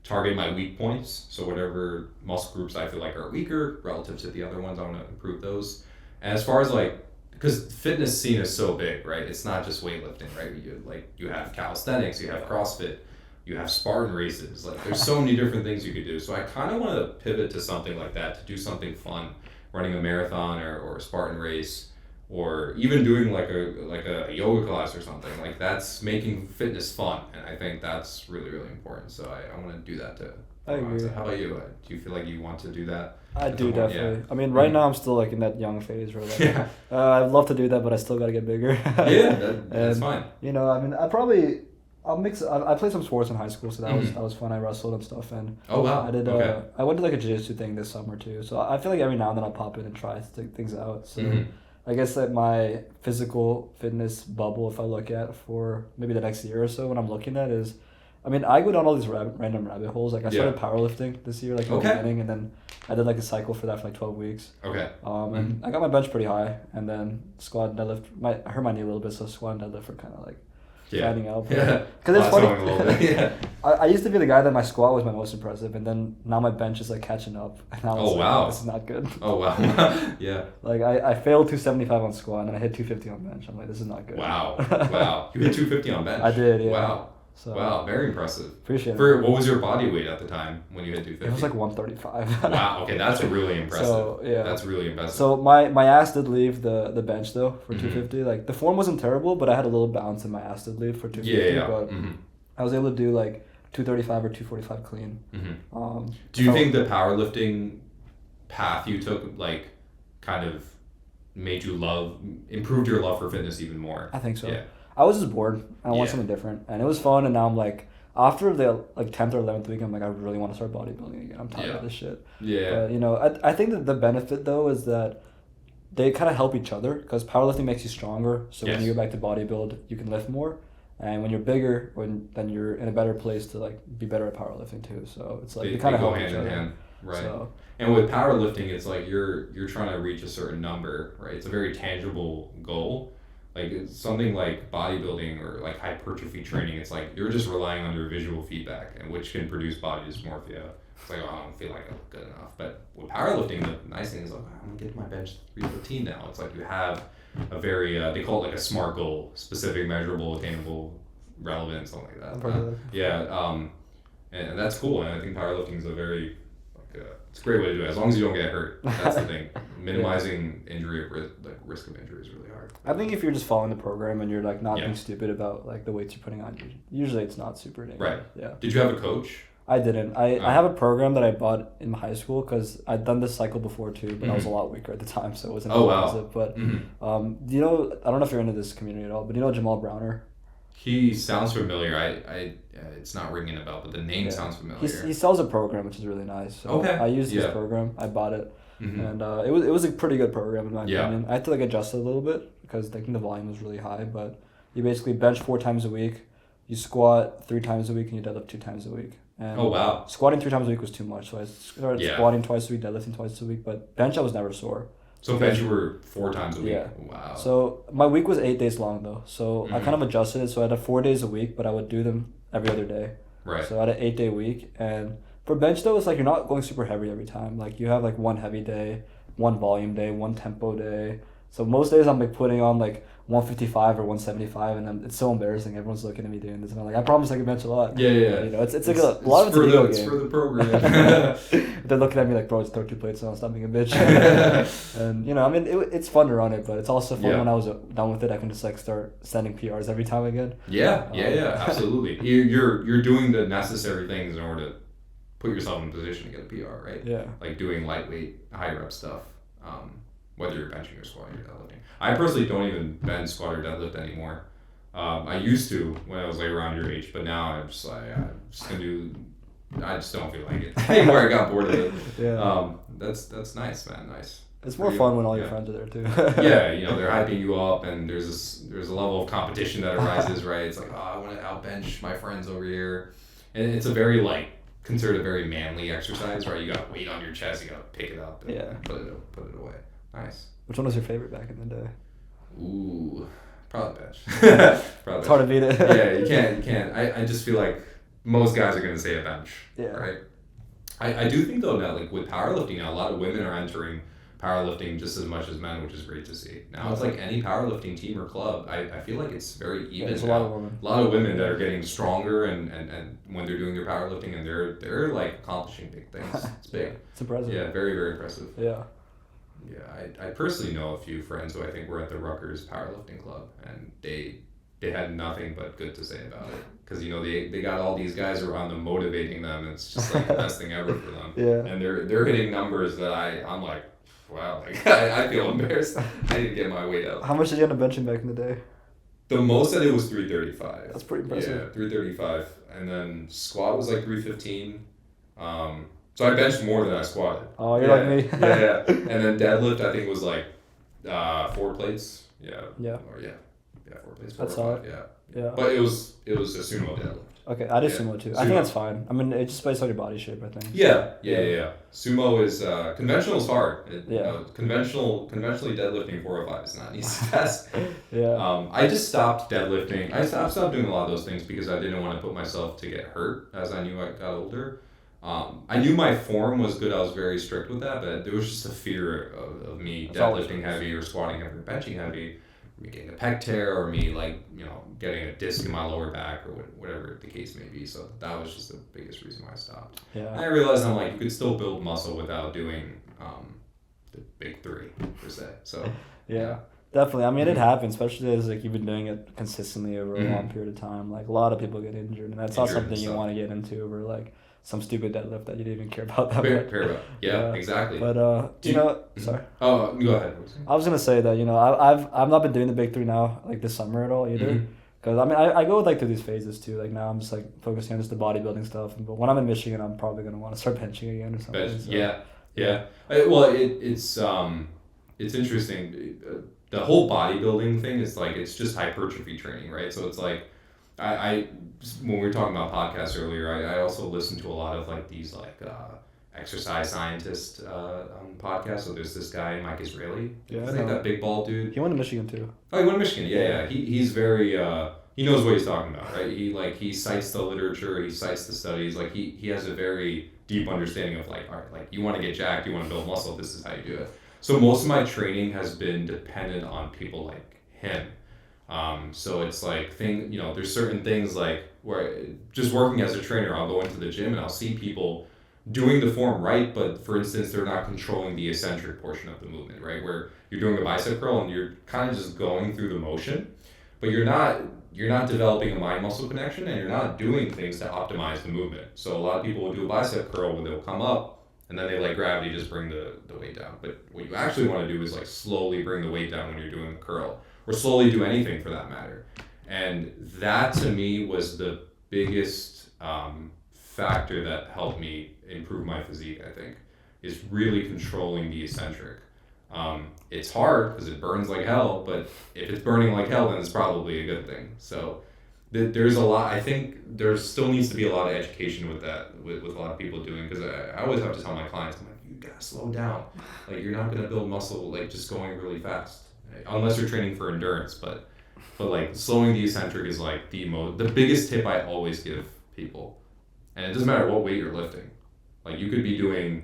Target my weak points. So whatever muscle groups I feel like are weaker relative to the other ones, I want to improve those. And as far as like, because fitness scene is so big, right? It's not just weightlifting, right? You have calisthenics, you have CrossFit, you have Spartan races. Like there's so many different things you could do. So I kind of want to pivot to something like that, to do something fun, running a marathon or a Spartan race, or even doing like a yoga class or something. Like that's making fitness fun, and I think that's really, really important. So I want to do that too. I agree. How about you? Do you feel like you want to do that? I do definitely. Yeah. I mean, right now I'm still like in that young phase where like, I'd love to do that, but I still got to get bigger. That's fine. You know, I mean, I'll mix. I played some sports in high school, so that was fun. I wrestled and stuff, and oh wow, I did. I went to like a jiu-jitsu thing this summer too. So I feel like every now and then I'll pop in and try things out. So I guess that my physical fitness bubble, if I look at for maybe the next year or so, what I'm looking at is, I mean, I go down all these random rabbit holes. Like I started powerlifting this year, like in the beginning, and then I did like a cycle for that for like 12 weeks. Okay. And I got my bench pretty high, and then squat and deadlift. I hurt my knee a little bit, so squat and deadlift are kind of like finding out. Because it's funny. A little bit. I used to be the guy that my squat was my most impressive, and then now my bench is like catching up. And now it's like, this is not good. Oh wow. Yeah. Like I failed 275 on squat, and then I hit 250 on bench. I'm like, this is not good. Wow. You hit 250 on bench. I did. Yeah. Wow. So, wow, very impressive. Appreciate it. What was your body weight at the time when you hit 250? It was like 135. Wow, okay, that's really impressive. So, yeah. That's really impressive. So my ass did leave the bench though for 250. Like the form wasn't terrible, but I had a little bounce and my ass did leave for 250. But I was able to do like 235 or 245 clean. Do you think the powerlifting path you took like kind of improved your love for fitness even more? I think so. Yeah. I was just bored. I want something different, and it was fun. And now I'm like, after the like 10th or 11th week, I'm like, I really want to start bodybuilding again. I'm tired of this shit. Yeah. But, you know, I think that the benefit though is that they kind of help each other, because powerlifting makes you stronger. So when you go back to bodybuild, you can lift more, and when you're bigger, then you're in a better place to like be better at powerlifting too. So it's like they kind of help each other. Hand. Right. So, and with powerlifting, it's like you're trying to reach a certain number, right? It's a very tangible goal. Like it's something like bodybuilding or like hypertrophy training, it's like you're just relying on your visual feedback, and which can produce body dysmorphia. It's like, oh, I don't feel like I'm good enough. But with powerlifting, the nice thing is like, I'm gonna get my bench 315 now. It's like you have a very they call it like a SMART goal: specific, measurable, attainable, relevant, something like that. And that's cool. And I think powerlifting is a very it's a great way to do it, as long as you don't get hurt. That's the thing. Minimizing injury, risk of injury is really hard. I think if you're just following the program and you're like not being stupid about like the weights you're putting on, usually it's not super dangerous. Right. Yeah. Did you have a coach? I didn't. I have a program that I bought in high school because I'd done this cycle before too, but I was a lot weaker at the time, so it wasn't expensive. But you know, I don't know if you're into this community at all, but you know Jamal Browner? He sounds familiar. It's not ringing a bell, but the name sounds familiar. He sells a program, which is really nice. So I used his program. I bought it, and it was a pretty good program in my opinion. I had to like adjust it a little bit because I think the volume was really high. But you basically bench 4 times a week, you squat 3 times a week, and you deadlift 2 times a week. And squatting 3 times a week was too much, so I started squatting twice a week, deadlifting twice a week. But bench I was never sore. So bench you were 4 times a week. Yeah. Wow. So my week was 8 days long though. So I kind of adjusted it. So I had 4 days a week, but I would do them every other day. Right. So I had an 8-day week, and for bench though, it's like you're not going super heavy every time. Like you have like 1 heavy day, 1 volume day, 1 tempo day. So most days I'm like putting on like 155 or 175, and then it's so embarrassing. Everyone's looking at me doing this, and I'm like, I promise I can bench a lot. Yeah. You know, it's like a lot of it's a ego game. It's for the program. They're looking at me like, bro, just throw 2 plates on, stop being a bitch. And you know, I mean, it's fun to run it, but it's also fun when I was done with it. I can just like start sending PRs every time again. Yeah, absolutely. You're doing the necessary things in order to put yourself in a position to get a PR, right? Yeah. Like doing lightweight, high rep stuff. Whether you're benching or squatting or deadlifting. I personally don't even bench, squat, or deadlift anymore. I used to when I was like around your age, but now I'm just like, I just don't feel like it anymore. I got bored of it. Yeah. That's nice, man. Nice. It's more fun when all your friends are there too. Yeah, you know, they're hyping you up, and there's a level of competition that arises, right? It's like, oh, I want to outbench my friends over here, and it's a very considered a very manly exercise, right? You got weight on your chest, you got to pick it up and put it away. Nice. Which one was your favorite back in the day? Ooh, Probably bench. Probably It's hard to beat it. Yeah, you can't. I just feel like most guys are going to say a bench, Yeah. right? I do think, though, now, like, with powerlifting now, a lot of women are entering powerlifting just as much as men, which is great to see. Now it's like any powerlifting team or club, I feel like it's very even There's a now. lot of women. A lot of women that are getting stronger and when they're doing their powerlifting and they're like accomplishing big things. It's big. It's impressive. Yeah, very, very impressive. Yeah. Yeah, I personally know a few friends who I think were at the Rutgers powerlifting club, and they had nothing but good to say about it. Because, you know, they got all these guys around them motivating them, and it's just like the best thing ever for them. Yeah. And they're hitting numbers that I'm like, wow, like, I feel embarrassed. I need to get my weight up. How much did you end up benching back in the day? The most I did was 335. That's pretty impressive. Yeah, 335. And then squat was like 315. So I benched more than I squatted. Oh, you're like me. Yeah. And then deadlift, I think, was like 4 plates. Yeah. Yeah. Or yeah, 4 plates. That's 4 or 5. solid. Yeah. Yeah. But it was a sumo deadlift. Okay, I do Yeah. sumo too. I Sumo. think that's fine. I mean, it just based on your body shape, I think. Yeah. Sumo is conventional is hard. Yeah. Conventionally deadlifting 405 is not an easy task. Yeah. I just stopped deadlifting. I stopped doing a lot of those things because I didn't want to put myself to get hurt as I knew I got older. I knew my form was good. I was very strict with that, but there was just a fear of me deadlifting heavy or squatting heavy or benching heavy, me getting a pec tear or me, like, you know, getting a disc in my lower back or whatever the case may be. So that was just the biggest reason why I stopped. And Yeah. I realized I'm like, you could still build muscle without doing the big 3 per se. So Yeah. Definitely. I mean, it happens, especially as like you've been doing it consistently over a long period of time. Like a lot of people get injured, and that's not Injured and something you stuff. want to get into over like some stupid deadlift that you didn't even care about that Fair, much. fair enough. Yeah, exactly. But Do you you- know, sorry. Oh, go ahead. I was gonna say that, you know, I've not been doing the big 3 now like this summer at all either. Mhm. Because I mean, I go like through these phases too. Like now I'm just like focusing on just the bodybuilding stuff. But when I'm in Michigan, I'm probably gonna want to start benching again or something. But, so. yeah. Well, it's interesting. The whole bodybuilding thing is like, it's just hypertrophy training, right? So it's like, I when we were talking about podcasts earlier, I also listen to a lot of like these like exercise scientist podcasts. So there's this guy, Mike Israeli. Yeah, He's I like know. that big bald dude. He went to Michigan too. Oh, he went to Michigan. Yeah. He's very he knows what he's talking about, right? He cites the literature, he cites the studies. Like he has a very deep understanding of like, all right, like you want to get jacked, you want to build muscle, this is how you do it. So most of my training has been dependent on people like him. So it's like there's certain things like where just working as a trainer, I'll go into the gym and I'll see people doing the form right, but for instance, they're not controlling the eccentric portion of the movement, right? Where you're doing a bicep curl and you're kind of just going through the motion, but you're not developing a mind muscle connection and you're not doing things to optimize the movement. So a lot of people will do a bicep curl where they'll come up and then they let gravity just bring the weight down. But what you actually want to do is like slowly bring the weight down when you're doing a curl, or slowly do anything for that matter. And that to me was the biggest factor that helped me improve my physique, I think, is really controlling the eccentric. It's hard because it burns like hell, but if it's burning like hell, then it's probably a good thing. So there's a lot, I think there still needs to be a lot of education with that, with a lot of people doing, because I always have to tell my clients, I'm like, you gotta slow down. Like, you're not gonna build muscle like just going really fast, unless you're training for endurance, but like slowing the eccentric is like the biggest tip I always give people. And it doesn't matter what weight you're lifting. Like, you could be doing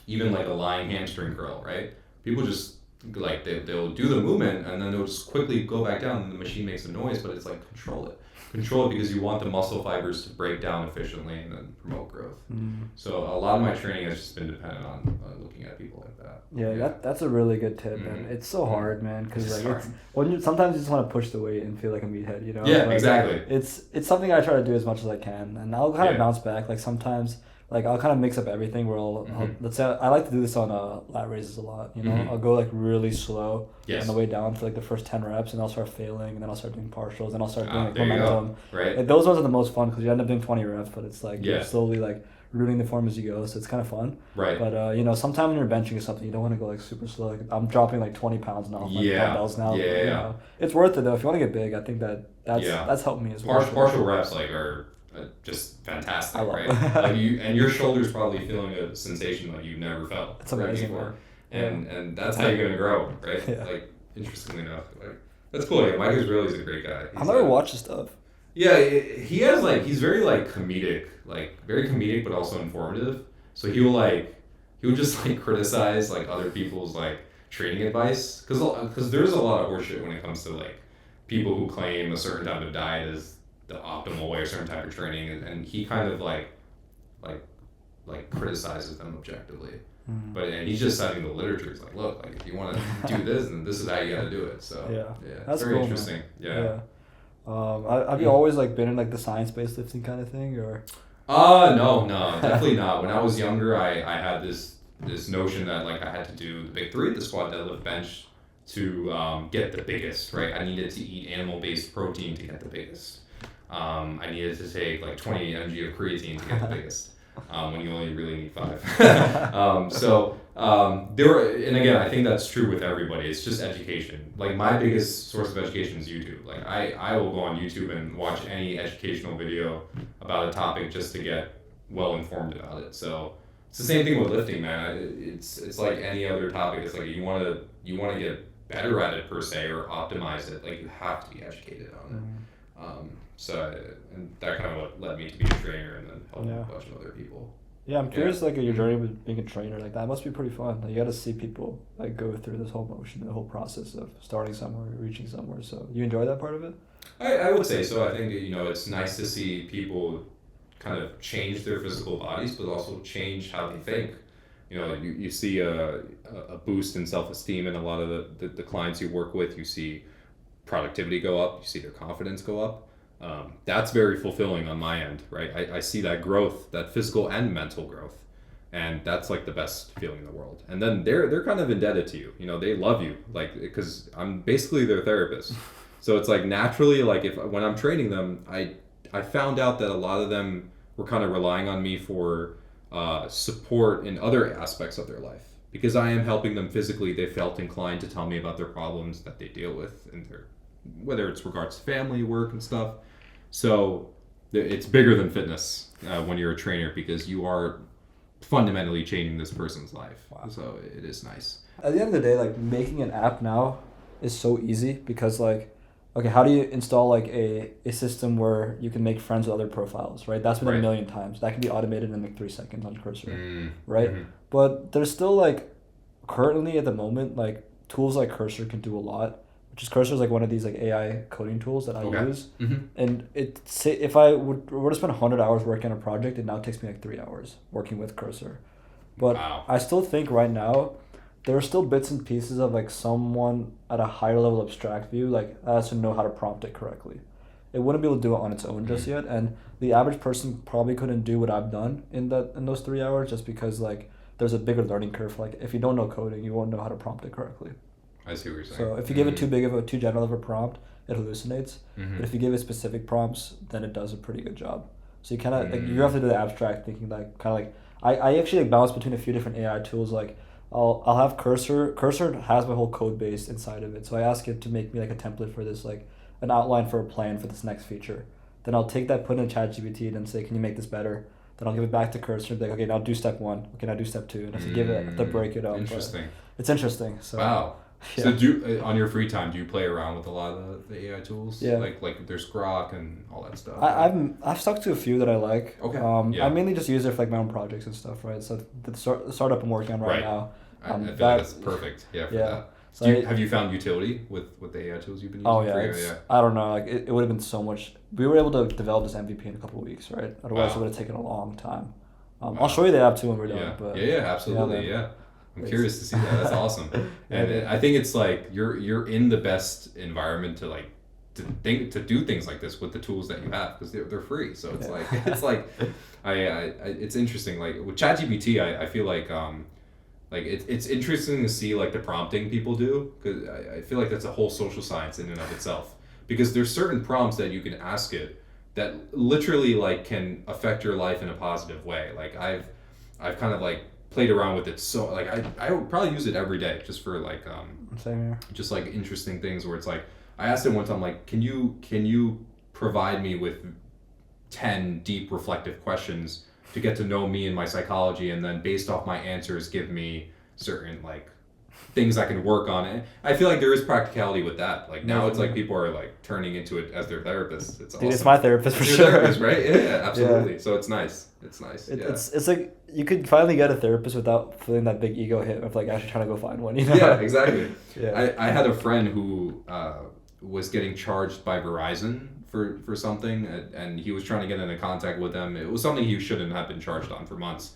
even like a lying hamstring curl, right? People just like they'll do the movement and then they'll just quickly go back down and the machine makes a noise, but it's like control it because you want the muscle fibers to break down efficiently and then promote growth. So a lot of my training has just been dependent on looking at people like that. Yeah. That's a really good tip, and it's so hard, man, because like sometimes you just want to push the weight and feel like a meathead, you know? Yeah, like, exactly. It's something I try to do as much as I can, and I'll kind of Yeah. bounce back. Like sometimes, like I'll kind of mix up everything. Where I'll let's say I like to do this on lat raises a lot. You know, I'll go like really slow Yes. on the way down for like the first 10 reps, and I'll start failing, and then I'll start doing partials, and I'll start doing like There you momentum. go. Right. Like, those ones are the most fun because you end up doing 20 reps, but it's like Yeah. you're slowly like rooting the form as you go, so it's kind of fun. Right. But you know, sometimes when you're benching or something, you don't want to go like super slow. Like, I'm dropping like 20 pounds now, like Yeah. dumbbells now. Yeah, but, you yeah. know, it's worth it though. If you want to get big, I think that's helped me as well. Partial reps like are just fantastic, I love right? it. Like and your shoulder's probably feeling a sensation like you've never felt. It's amazing, before. man. And that's how you're gonna grow, right? Yeah. Like, interestingly enough, like That's cool. Yeah, Mike Israeli is a great guy. I've never watched his stuff. Yeah, he has like he's very like comedic, like very comedic, but also informative. So he will just like criticize like other people's like training advice because there's a lot of horseshit when it comes to like people who claim a certain type of diet is the optimal way or certain type of training, and he kind of like criticizes them objectively. But and he's just citing the literature. He's like, look, like if you want to do this, then this is how you got to do it. So yeah, that's it's very cool, interesting. Man. Yeah. Have you always like been in like the science-based lifting kind of thing, or? No, definitely not. When I was younger, I had this notion that like I had to do the big three, the squat, deadlift, bench, to get the biggest. Right, I needed to eat animal-based protein to get the biggest. I needed to take like 20 mg of creatine to get the biggest. When you only really need 5. There were, and again, I think that's true with everybody. It's just education. Like my biggest source of education is YouTube. Like I will go on YouTube and watch any educational video about a topic just to get well informed about it. So it's the same thing with lifting, man. It's like any other topic. It's like you want to get better at it per se or optimize it. Like you have to be educated on it. And that kind of what led me to be a trainer and then helping a bunch of other people. Yeah, I'm curious, like, your journey with being a trainer, like, that must be pretty fun. Like, you got to see people, like, go through this whole motion, the whole process of starting somewhere, reaching somewhere. So, you enjoy that part of it? I would say so. I think, it's nice to see people kind of change their physical bodies, but also change how they think. You see a boost in self-esteem in a lot of the clients you work with. You see productivity go up. You see their confidence go up. That's very fulfilling on my end, right? I see that growth, that physical and mental growth, and that's like the best feeling in the world. And then they're kind of indebted to you. They love you, like, because I'm basically their therapist. So it's like naturally, like when I'm training them, I found out that a lot of them were kind of relying on me for support in other aspects of their life. Because I am helping them physically, they felt inclined to tell me about their problems that they deal with in their, whether it's regards to family, work, and stuff. So it's bigger than fitness when you're a trainer, because you are fundamentally changing this person's life. Wow. So it is nice. At the end of the day, like, making an app now is so easy because, like, okay, how do you install like a system where you can make friends with other profiles, right? That's been a million times. That can be automated in like 3 seconds on Cursor, right? Mm-hmm. But there's still like currently at the moment, like tools like Cursor can do a lot, which is Cursor is like one of these like AI coding tools that I use. Mm-hmm. And if I were to spend 100 hours working on a project, it now takes me like 3 hours working with Cursor. But I still think right now, there are still bits and pieces of like someone at a higher level abstract view, like has to know how to prompt it correctly. It wouldn't be able to do it on its own just yet, and the average person probably couldn't do what I've done in those 3 hours, just because like there's a bigger learning curve. Like if you don't know coding, you won't know how to prompt it correctly. I see what you're saying. So if you give it too general of a prompt, it hallucinates. But if you give it specific prompts, then it does a pretty good job. So you kind of like you have to do the abstract thinking, like kind of like I actually like bounce between a few different AI tools. Like I'll have Cursor. Cursor has my whole code base inside of it. So I ask it to make me like a template for this, like an outline for a plan for this next feature. Then I'll take that, put it in ChatGPT, and then say, can you make this better? Then I'll give it back to Cursor and be like, okay, now do step 1. Okay, now do step 2. And I have to give it, I have to break it up. Interesting. It's interesting. So, wow. Yeah. So on your free time, do you play around with a lot of the AI tools? Yeah. Like there's Grok and all that stuff. I've stuck to a few that I like. Okay. I mainly just use it for like my own projects and stuff, right? So the startup I'm working on right now. I feel like that's perfect. Yeah. For that. So have you found utility with the AI tools you've been using? Oh yeah, I don't know. Like it would have been so much. We were able to develop this MVP in a couple of weeks, right? Otherwise, it would have taken a long time. I'll show you the app too when we're done. Yeah. But Absolutely. Yeah. I'm curious to see that. That's awesome. And I think it's like you're in the best environment to do things like this with the tools that you have, because they're free. So it's it's interesting. Like with ChatGPT, I feel like it's interesting to see like the prompting people do, because I feel like that's a whole social science in and of itself, because there's certain prompts that you can ask it that literally like can affect your life in a positive way. Like I've kind of like played around with it, so like I would probably use it every day just for like same here. Just like interesting things where it's like I asked it one time, like, can you provide me with 10 deep reflective questions to get to know me and my psychology, and then based off my answers give me certain like things I can work on it. I feel like there is practicality with that. Like now it's like Mhm. people are like turning into it as their therapist. It's Dude, awesome. it's my therapist for It's your sure. therapist, right? Yeah, absolutely. So it's nice. It's nice. It, Yeah. it's like you could finally get a therapist without feeling that big ego hit of like actually trying to go find one. You know? Yeah, exactly. Yeah. I had a friend who was getting charged by Verizon for something, and he was trying to get into contact with them. It was something he shouldn't have been charged on for months.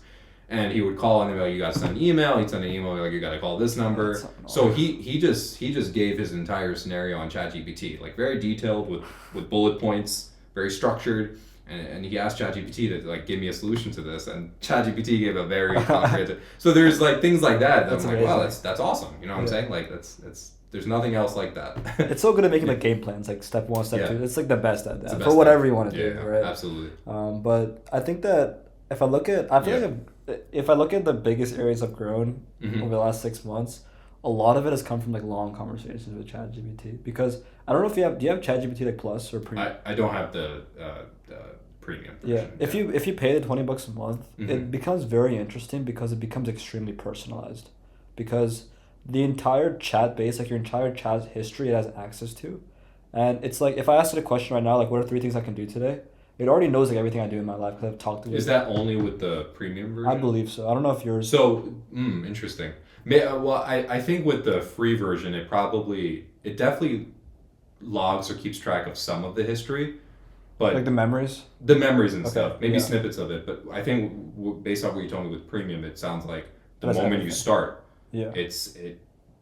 And he would call and they'd be like, you got to send an email. He'd send an email like, you got to call this number. That's So he just gave his entire scenario on ChatGPT, like very detailed with bullet points, very structured. And he asked ChatGPT to like give me a solution to this, and ChatGPT gave a very comprehensive. So there's like things like that. That's I'm like, wow, amazing. that's awesome. You know what I'm saying? Like that's there's nothing else like that. It's so good at making like game plans, like step one, step Yeah. two. It's like the best at It's that the for best whatever at- you want to yeah, do, right? Absolutely. But I think that if I look at, I feel Yeah. like if I look at the biggest areas I've grown Mhm. over the last 6 months, a lot of it has come from like long conversations with ChatGPT. Because I don't know if you have, do you have ChatGPT like Plus or Premium? I don't have the premium version. Yeah, if you pay the $20 a month, Mhm. it becomes very interesting because it becomes extremely personalized, because the entire chat base, like your entire chat history, it has access to, and it's like if I asked it a question right now, like what are 3 things I can do today, it already knows like everything I do in my life because I've talked to it. Is that only with the premium version? I believe so. I don't know if yours. So, interesting. Well, I think with the free version, it definitely logs or keeps track of some of the history, but Like the memories. the memories and Okay, stuff, maybe yeah. snippets of it. But I think based on what you told me with premium, it sounds like the That's moment you everything. start, Yeah.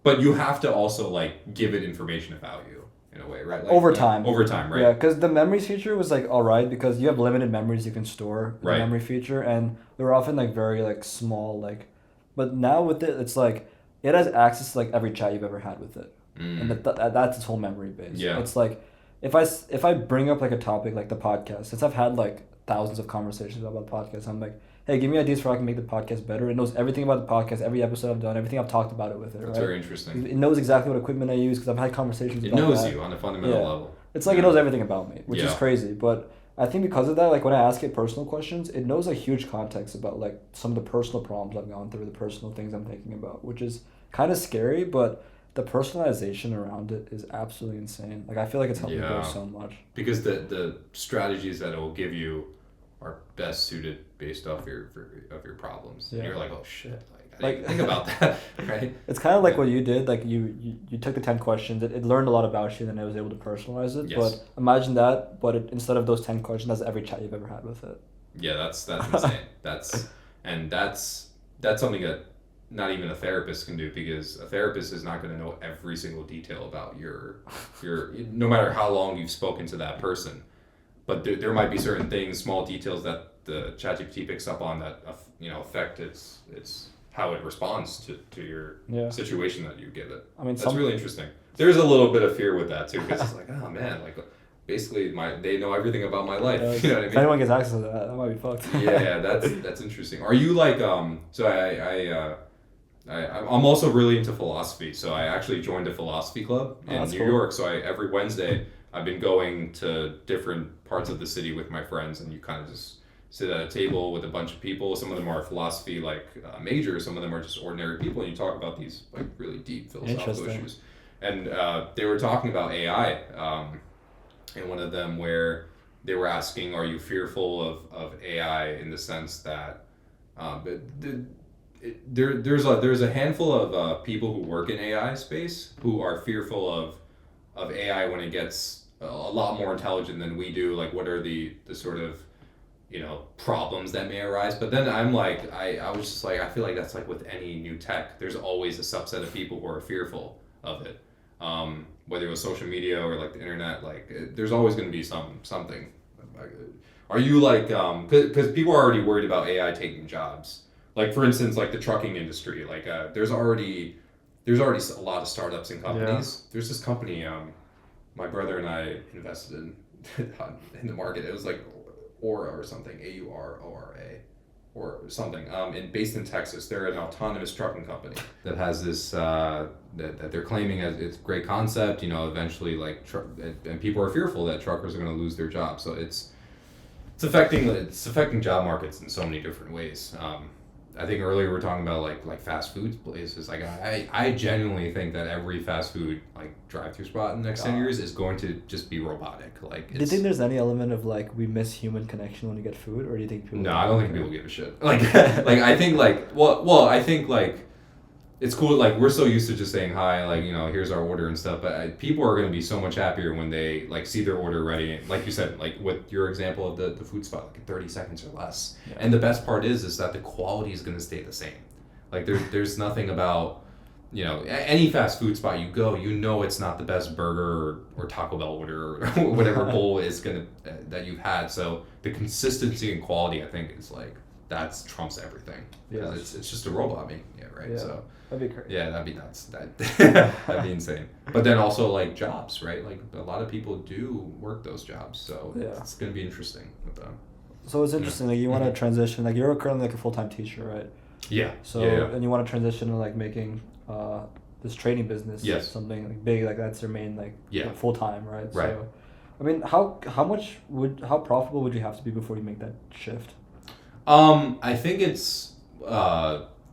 but you have to also like give it information about you in a way, right? Like, Over time. Over time, right? Yeah, because the memories feature was like alright because you have limited memories you can store in Right. the memory feature, and they're often like very like small like, but now with it, it's like it has access to like every chat you've ever had with it, and that's its whole memory base. Yeah. It's like if I bring up like a topic like the podcast, since I've had like thousands of conversations about the podcast, I'm like, hey, give me ideas for how I can make the podcast better. It knows everything about the podcast, every episode I've done, everything I've talked about it with it. That's right? very interesting. It knows exactly what equipment I use because I've had conversations It about knows that. you on a fundamental Yeah. level. It's like Yeah. it knows everything about me, which is Yeah. crazy. But I think because of that, like when I ask it personal questions, it knows a huge context about like some of the personal problems I've gone through, the personal things I'm thinking about, which is kind of scary. But the personalization around it is absolutely insane. Like I feel like it's helped me grow Yeah. so much. Because the strategies that it will give you are best suited based off your problems. And Yeah. you're like, oh shit, like I Like- didn't think about that, right? It's kind of like what you did. Like you took the 10 questions. It learned a lot about you, and then it was able to personalize it. Yes. But imagine that. But instead of those 10 questions, that's every chat you've ever had with it. Yeah, that's insane. That's something that not even a therapist can do, because a therapist is not going to know every single detail about your no matter how long you've spoken to that person. But there might be certain things, small details that the ChatGPT picks up on that affect its how it responds to your Yeah. situation that you give it. I mean, That's really interesting. There's a little bit of fear with that too, because it's like, oh man, like basically they know everything about my life. You know what I If mean? anyone gets access to that, that might be fucked. Yeah, that's interesting. Are you like so I'm also really into philosophy, so I actually joined a philosophy club in that's New cool. York. So every Wednesday I've been going to different parts of the city with my friends, and you kind of just sit at a table with a bunch of people. Some of them are philosophy majors, some of them are just ordinary people, and you talk about these like really deep philosophical Interesting. issues. And they were talking about AI, and one of them where they were asking, are you fearful of AI in the sense that there's a handful of people who work in AI space who are fearful of AI when it gets a lot more intelligent than we do. Like, what are the sort of problems that may arise? But then I'm like, I was just like, I feel like that's like with any new tech. There's always a subset of people who are fearful of it. Whether it was social media or like the internet, there's always going to be something. Are you like, because people are already worried about AI taking jobs. Like, for instance, like the trucking industry, like there's already a lot of startups and companies. There's this company, my brother and I invested in the market. It was like Aura or something, AURORA or something, based in Texas. They're an autonomous trucking company that has this, that they're claiming as it's a great concept, eventually and people are fearful that truckers are going to lose their jobs. So it's affecting job markets in so many different ways. I think earlier we were talking about like fast food places. Like I genuinely think that every fast food like drive-through spot in the next 10 years is going to just be robotic. Like, do you think there's any element of like we miss human connection when you get food, or do you think people? No, I don't think people give a shit. Like like I think like well I think like it's cool. Like we're so used to just saying hi, like here's our order and stuff. But people are going to be so much happier when they like see their order ready. Like you said, like with your example of the food spot, like in 30 seconds or less. Yeah. And the best part is that the quality is going to stay the same. Like there's nothing about any fast food spot you go, it's not the best burger or Taco Bell order or whatever bowl is that you've had. So the consistency and quality, I think, is like that's trumps everything. Yeah, it's just a robot making it, right? Yeah. So. That'd be crazy. Yeah, that'd be nuts. That'd be insane. But then also like jobs, right? Like a lot of people do work those jobs, so it's gonna be interesting with them. So it's interesting. Like you want to transition. Like you're currently like a full-time teacher, right? Yeah. So and you want to transition to like making this training business something like big, like that's your main like full-time, right? Right. So, I mean, how profitable would you have to be before you make that shift? I think it's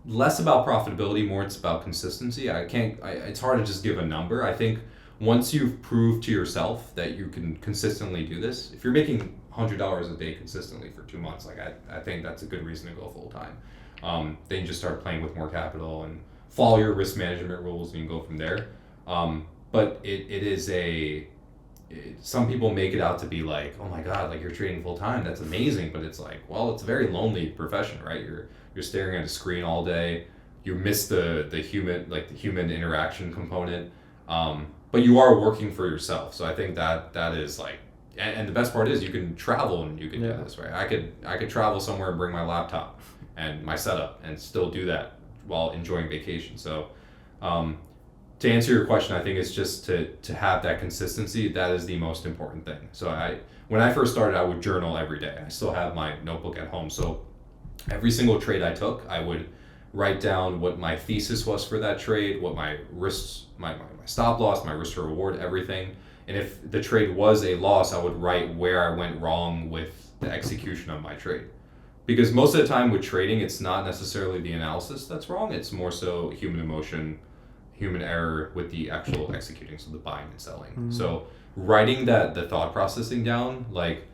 less about profitability, more it's about consistency. It's hard to just give a number. I think once you've proved to yourself that you can consistently do this, if you're making $100 a day consistently for 2 months, like I think that's a good reason to go full time. Then you just start playing with more capital and follow your risk management rules, and you go from there. But it is some people make it out to be like, oh my God, like you're trading full time, that's amazing. But it's like, well, it's a very lonely profession, right? You're staring at a screen all day. You miss the human interaction component. But you are working for yourself. So I think that is like, and the best part is you can travel and you can do this, right? I could travel somewhere and bring my laptop and my setup and still do that while enjoying vacation. So to answer your question, I think it's just to have that consistency. That is the most important thing. So when I first started, I would journal every day. I still have my notebook at home. So every single trade I took, I would write down what my thesis was for that trade, what my risks, my stop loss, my risk to reward, everything. And if the trade was a loss, I would write where I went wrong with the execution of my trade. Because most of the time with trading, it's not necessarily the analysis that's wrong. It's more so human emotion, human error with the actual executing, so the buying and selling. Mm-hmm. So writing the thought processing down, like,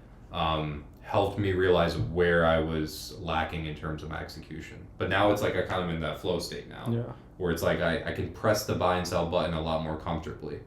helped me realize where I was lacking in terms of my execution. But now it's like I kind of in that flow state now, where it's like I can press the buy and sell button a lot more comfortably,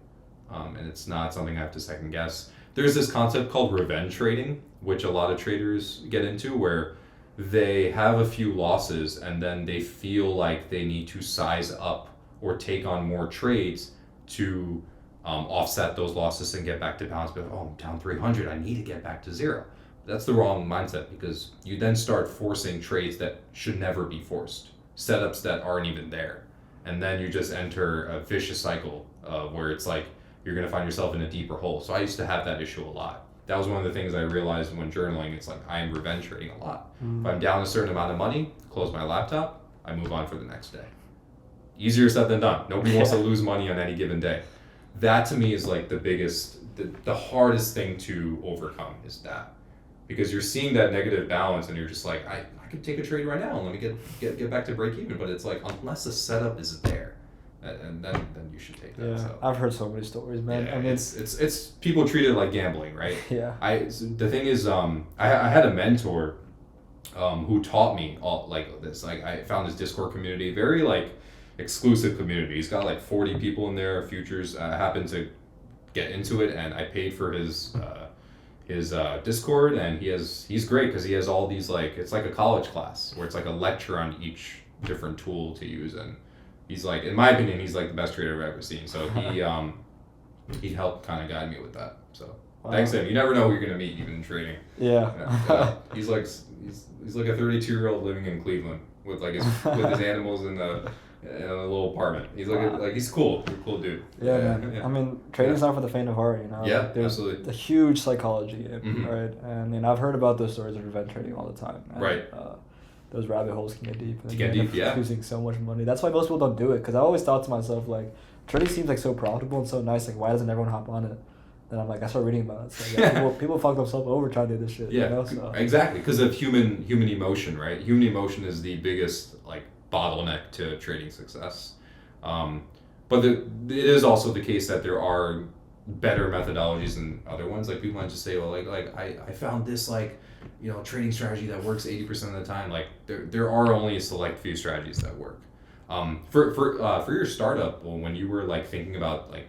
and it's not something I have to second guess. There's this concept called revenge trading, which a lot of traders get into, where they have a few losses and then they feel like they need to size up or take on more trades to offset those losses and get back to balance. But I'm down 300, I need to get back to zero. That's the wrong mindset, because you then start forcing trades that should never be forced, setups that aren't even there. And then you just enter a vicious cycle where it's like you're going to find yourself in a deeper hole. So I used to have that issue a lot. That was one of the things I realized when journaling. It's like I am revenge trading a lot. If I'm down a certain amount of money, close my laptop, I move on for the next day. Easier said than done. Nobody wants to lose money on any given day. That to me is like the biggest, the hardest thing to overcome is that. Because you're seeing that negative balance and you're just like, I could take a trade right now and let me get back to break even. But it's like, unless the setup is there, and then you should take that. Yeah, so. I've heard so many stories, man. Yeah, I mean, it's people treat it like gambling, right? Yeah. The thing is, I had a mentor who taught me all like this. Like I found this Discord community, very like exclusive community. He's got like 40 people in there. Futures. I happened to get into it, and I paid for his Discord, and he's great because he has all these, like, it's like a college class where it's like a lecture on each different tool to use, and he's like, in my opinion, he's like the best trader I've ever seen. So he helped kind of guide me with that. So thanks to him. You never know who you're gonna meet even in trading. Yeah. He's like a 32-year-old living in Cleveland with his animals in a little apartment. He's he's cool. He's a cool dude. Yeah, man. Yeah. I mean, trading's not for the faint of heart, you know. Yeah, like, there's absolutely. a huge psychology, right? And I've heard about those stories of revenge trading all the time. And, right. Those rabbit holes can get deep. And get deep, yeah. Losing so much money. That's why most people don't do it. Because I always thought to myself, like, trading seems like so profitable and so nice. Like, why doesn't everyone hop on it? then I'm like, I start reading about it. So yeah, people fuck themselves over trying to do this shit. Yeah, You know? So exactly. Because of human emotion, right? Human emotion is the biggest like bottleneck to training success. But it is also the case that there are better methodologies than other ones. Like people might just say, well, like I found this like, you know, training strategy that works 80% of the time. Like there are only a select few strategies that work. For your startup, well, when you were like thinking about like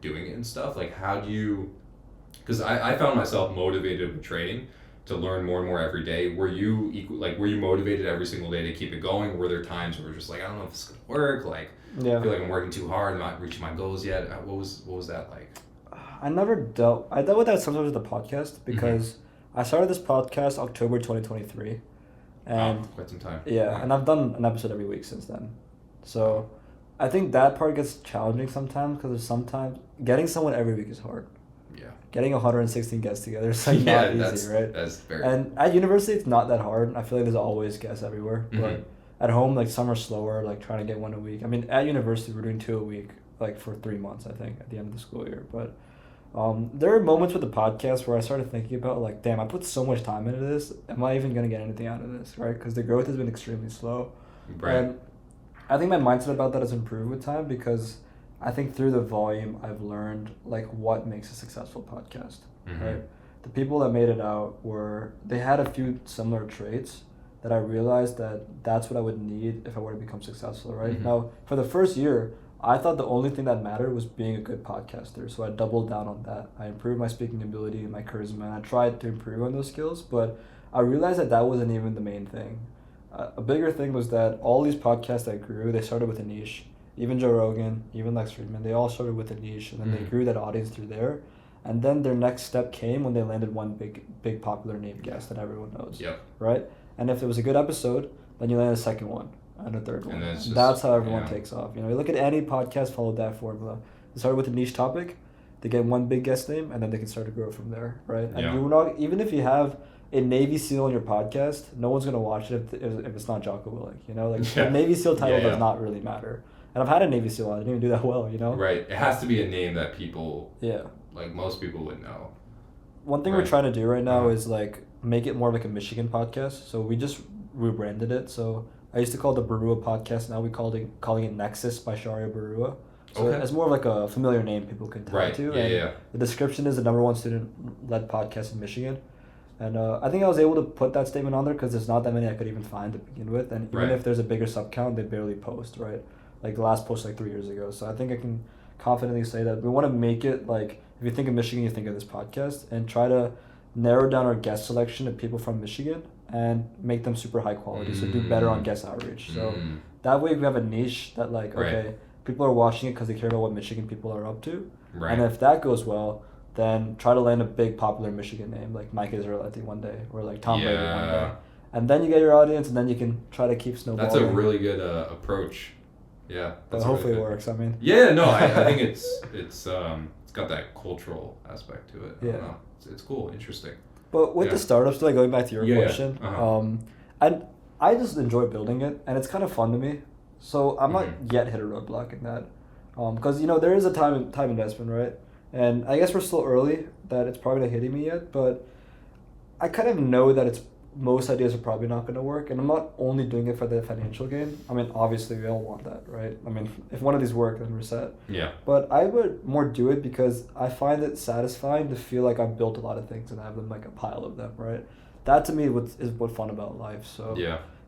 doing it and stuff, like how do you? Because I found myself motivated with training to learn more and more every day. Were you were you motivated every single day to keep it going? Were there times where you're just like, I don't know if this is gonna work? Like I feel like I'm working too hard. I'm not reaching my goals yet. What was that like? I dealt with that sometimes with the podcast because I started this podcast October 2023, and quite some time. Yeah, and I've done an episode every week since then. So I think that part gets challenging sometimes because sometimes getting someone every week is hard. Yeah. Getting 116 guests together is like not easy, right? That's very. And at university, it's not that hard. I feel like there's always guests everywhere. But at home, like some are slower, like trying to get one a week. I mean, at university, we're doing 2 a week, like for 3 months, I think, at the end of the school year. But there are moments with the podcast where I started thinking about like, damn, I put so much time into this. Am I even gonna get anything out of this, right? Because the growth has been extremely slow. Right. And I think my mindset about that has improved with time because I think through the volume I've learned like what makes a successful podcast, right? The people that made it out they had a few similar traits that I realized that's what I would need if I were to become successful, right? Now, for the first year, I thought the only thing that mattered was being a good podcaster, so I doubled down on that. I improved my speaking ability and my charisma, and I tried to improve on those skills, but I realized that wasn't even the main thing. A bigger thing was that all these podcasts that grew, they started with a niche. Even Joe Rogan, even Lex Friedman, they all started with a niche, and then they grew that audience through there. And then their next step came when they landed one big popular name guest that everyone knows. Yep. Right? And if it was a good episode, then you land a second one and a third one. And that's how everyone takes off. You know, you look at any podcast, follow that formula. They started with a niche topic, they get one big guest name, and then they can start to grow from there, right? And you're not, even if you have a Navy SEAL on your podcast, no one's gonna watch it if it's not Jocko Willink. You know, like the Navy SEAL title does not really matter. And I've had a Navy SEAL, I didn't even do that well. You know. Right. It has to be a name that people. Yeah. Like most people would know. One thing we're trying to do right now is like make it more of like a Michigan podcast. So we just rebranded it. So I used to call it the Barua podcast. Now we calling it Nexus by Shaurya Barua. So it's more of like a familiar name people can tie to. And the description is the #1 student-led podcast in Michigan. And I think I was able to put that statement on there because there's not that many I could even find to begin with. And even if there's a bigger sub count, they barely post, right? Like the last post like 3 years ago. So I think I can confidently say that we want to make it like, if you think of Michigan, you think of this podcast, and try to narrow down our guest selection to people from Michigan and make them super high quality. So do better on guest outreach. So that way we have a niche that like, okay, people are watching it because they care about what Michigan people are up to. And if that goes well, then try to land a big popular Michigan name like Mike Israelite one day or like Tom Brady one day. And then you get your audience, and then you can try to keep snowballing. That's a really good approach. Yeah, but hopefully it works. I mean, I think it's got that cultural aspect to it. I don't know. It's cool, interesting. But with the startups, like going back to your question, I just enjoy building it, and it's kind of fun to me. So I'm not yet hit a roadblock in that, because there is a time investment, right? And I guess we're still early that it's probably not hitting me yet, but I kind of know that most ideas are probably not going to work, and I'm not only doing it for the financial gain. I mean, obviously we all want that, right? I mean, if one of these work, then we're set. Yeah. But I would more do it because I find it satisfying to feel like I've built a lot of things and I have them like a pile of them, right? That to me is what's fun about life. So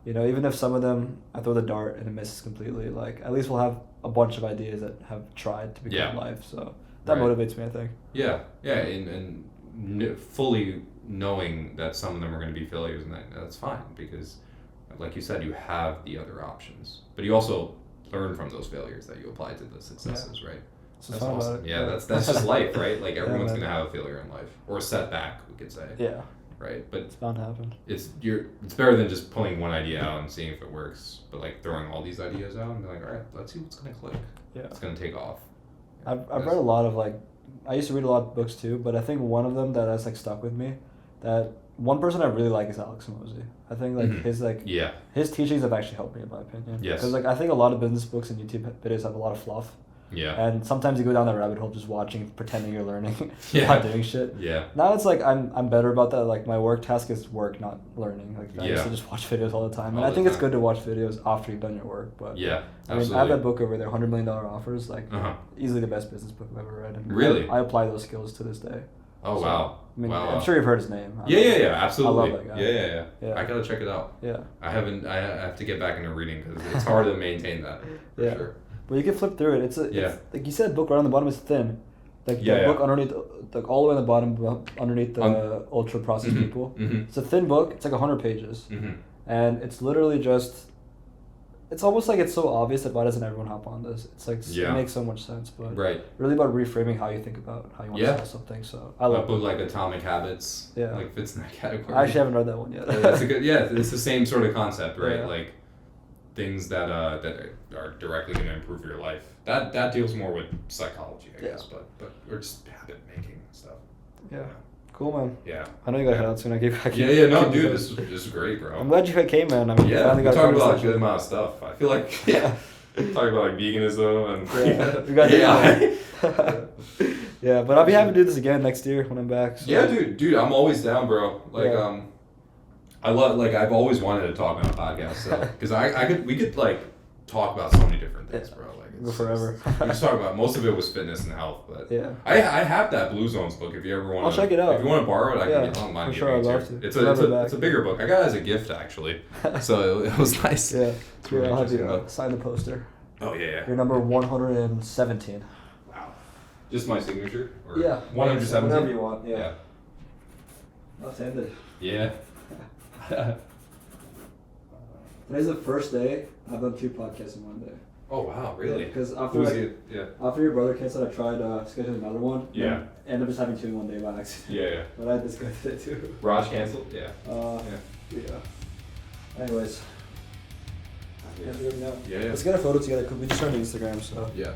even if some of them I throw the dart and it misses completely, like at least we'll have a bunch of ideas that have tried to become life. So that motivates me, I think. Yeah, and fully knowing that some of them are going to be failures, and that's fine because, like you said, you have the other options, but you also learn from those failures that you apply to the successes, right? That's awesome. Yeah, that's just life, right? Like everyone's going to have a failure in life or a setback, we could say. Yeah. Right, but it's bound to happen. It's better than just pulling one idea out and seeing if it works, but like throwing all these ideas out and be like, all right, let's see what's going to click. Yeah. It's going to take off. I've read a lot of I used to read a lot of books too, but I think one of them that has stuck with me, that one person I really like is Alex Hormozi. I think his teachings have actually helped me in my opinion. Yes. Because I think a lot of business books and YouTube videos have a lot of fluff. Yeah. And sometimes you go down that rabbit hole just watching, pretending you're learning, Yeah. not doing shit. Yeah. Now it's like I'm better about that. Like my work task is work, not learning. Like I used to just watch videos all the time, and All I the think it's time. good to watch videos after you've done your work. But Yeah. I mean, I have that book over there, $100 Million Offers. Like easily the best business book I've ever read. And Really? I apply those skills to this day. Oh So, wow. I mean, Wow. I'm sure you've heard his name. Yeah, absolutely. I love that guy. Yeah. I gotta check it out. Yeah. I have to get back into reading because it's hard to maintain that. For Yeah. sure. But you can flip through it. It's like you said, book right on the bottom is thin. Like the book underneath, like all the way on the bottom, underneath the ultra processed people. Mm-hmm. It's a thin book. It's like 100 pages, and it's literally just. It's almost like it's so obvious that why doesn't everyone hop on this? It's like it makes so much sense, but really about reframing how you think about how you want to sell something. So I love book like Atomic Habits. Yeah, like fits in that category. I actually haven't read that one yet. That's a good. Yeah, it's the same sort of concept, right? Yeah. Like things that are directly going to improve your life. That deals more with psychology, I guess, but or just habit making stuff. Yeah. Cool, man. Yeah. I know you got to head out soon. No, dude, this is great, bro. I'm glad you came, man. I mean, we talking about a good amount of stuff. I feel like talking about like veganism and we got yeah, but I'll be happy to do this again next year when I'm back. So. Yeah, dude, I'm always down, bro. Like I love I've always wanted to talk on a podcast, so because we could like talk about so many different things, bro. Like go forever. We just talk about most of it was fitness and health, but I have that Blue Zones book if you ever want. I'll check it out. If you want to borrow it, I don't mind. For sure, I'd love to. to. It's a bigger book. I got it as a gift actually, so it was nice. Yeah, I'll have you sign the poster. Oh yeah. You're number 117. Wow. Just my signature? Or 117. Whatever you want. Yeah. Left-handed. Yeah. Today's the first day I've done 2 podcasts in one day. Oh wow, really? Because after your brother canceled, I tried scheduling another one. Yeah. Ended up just having 2 in one day by accident. Yeah. But I had this guy today too. Raj canceled? Yeah. Anyways. Yeah. Let's get a photo together because we just started Instagram, so. Yeah.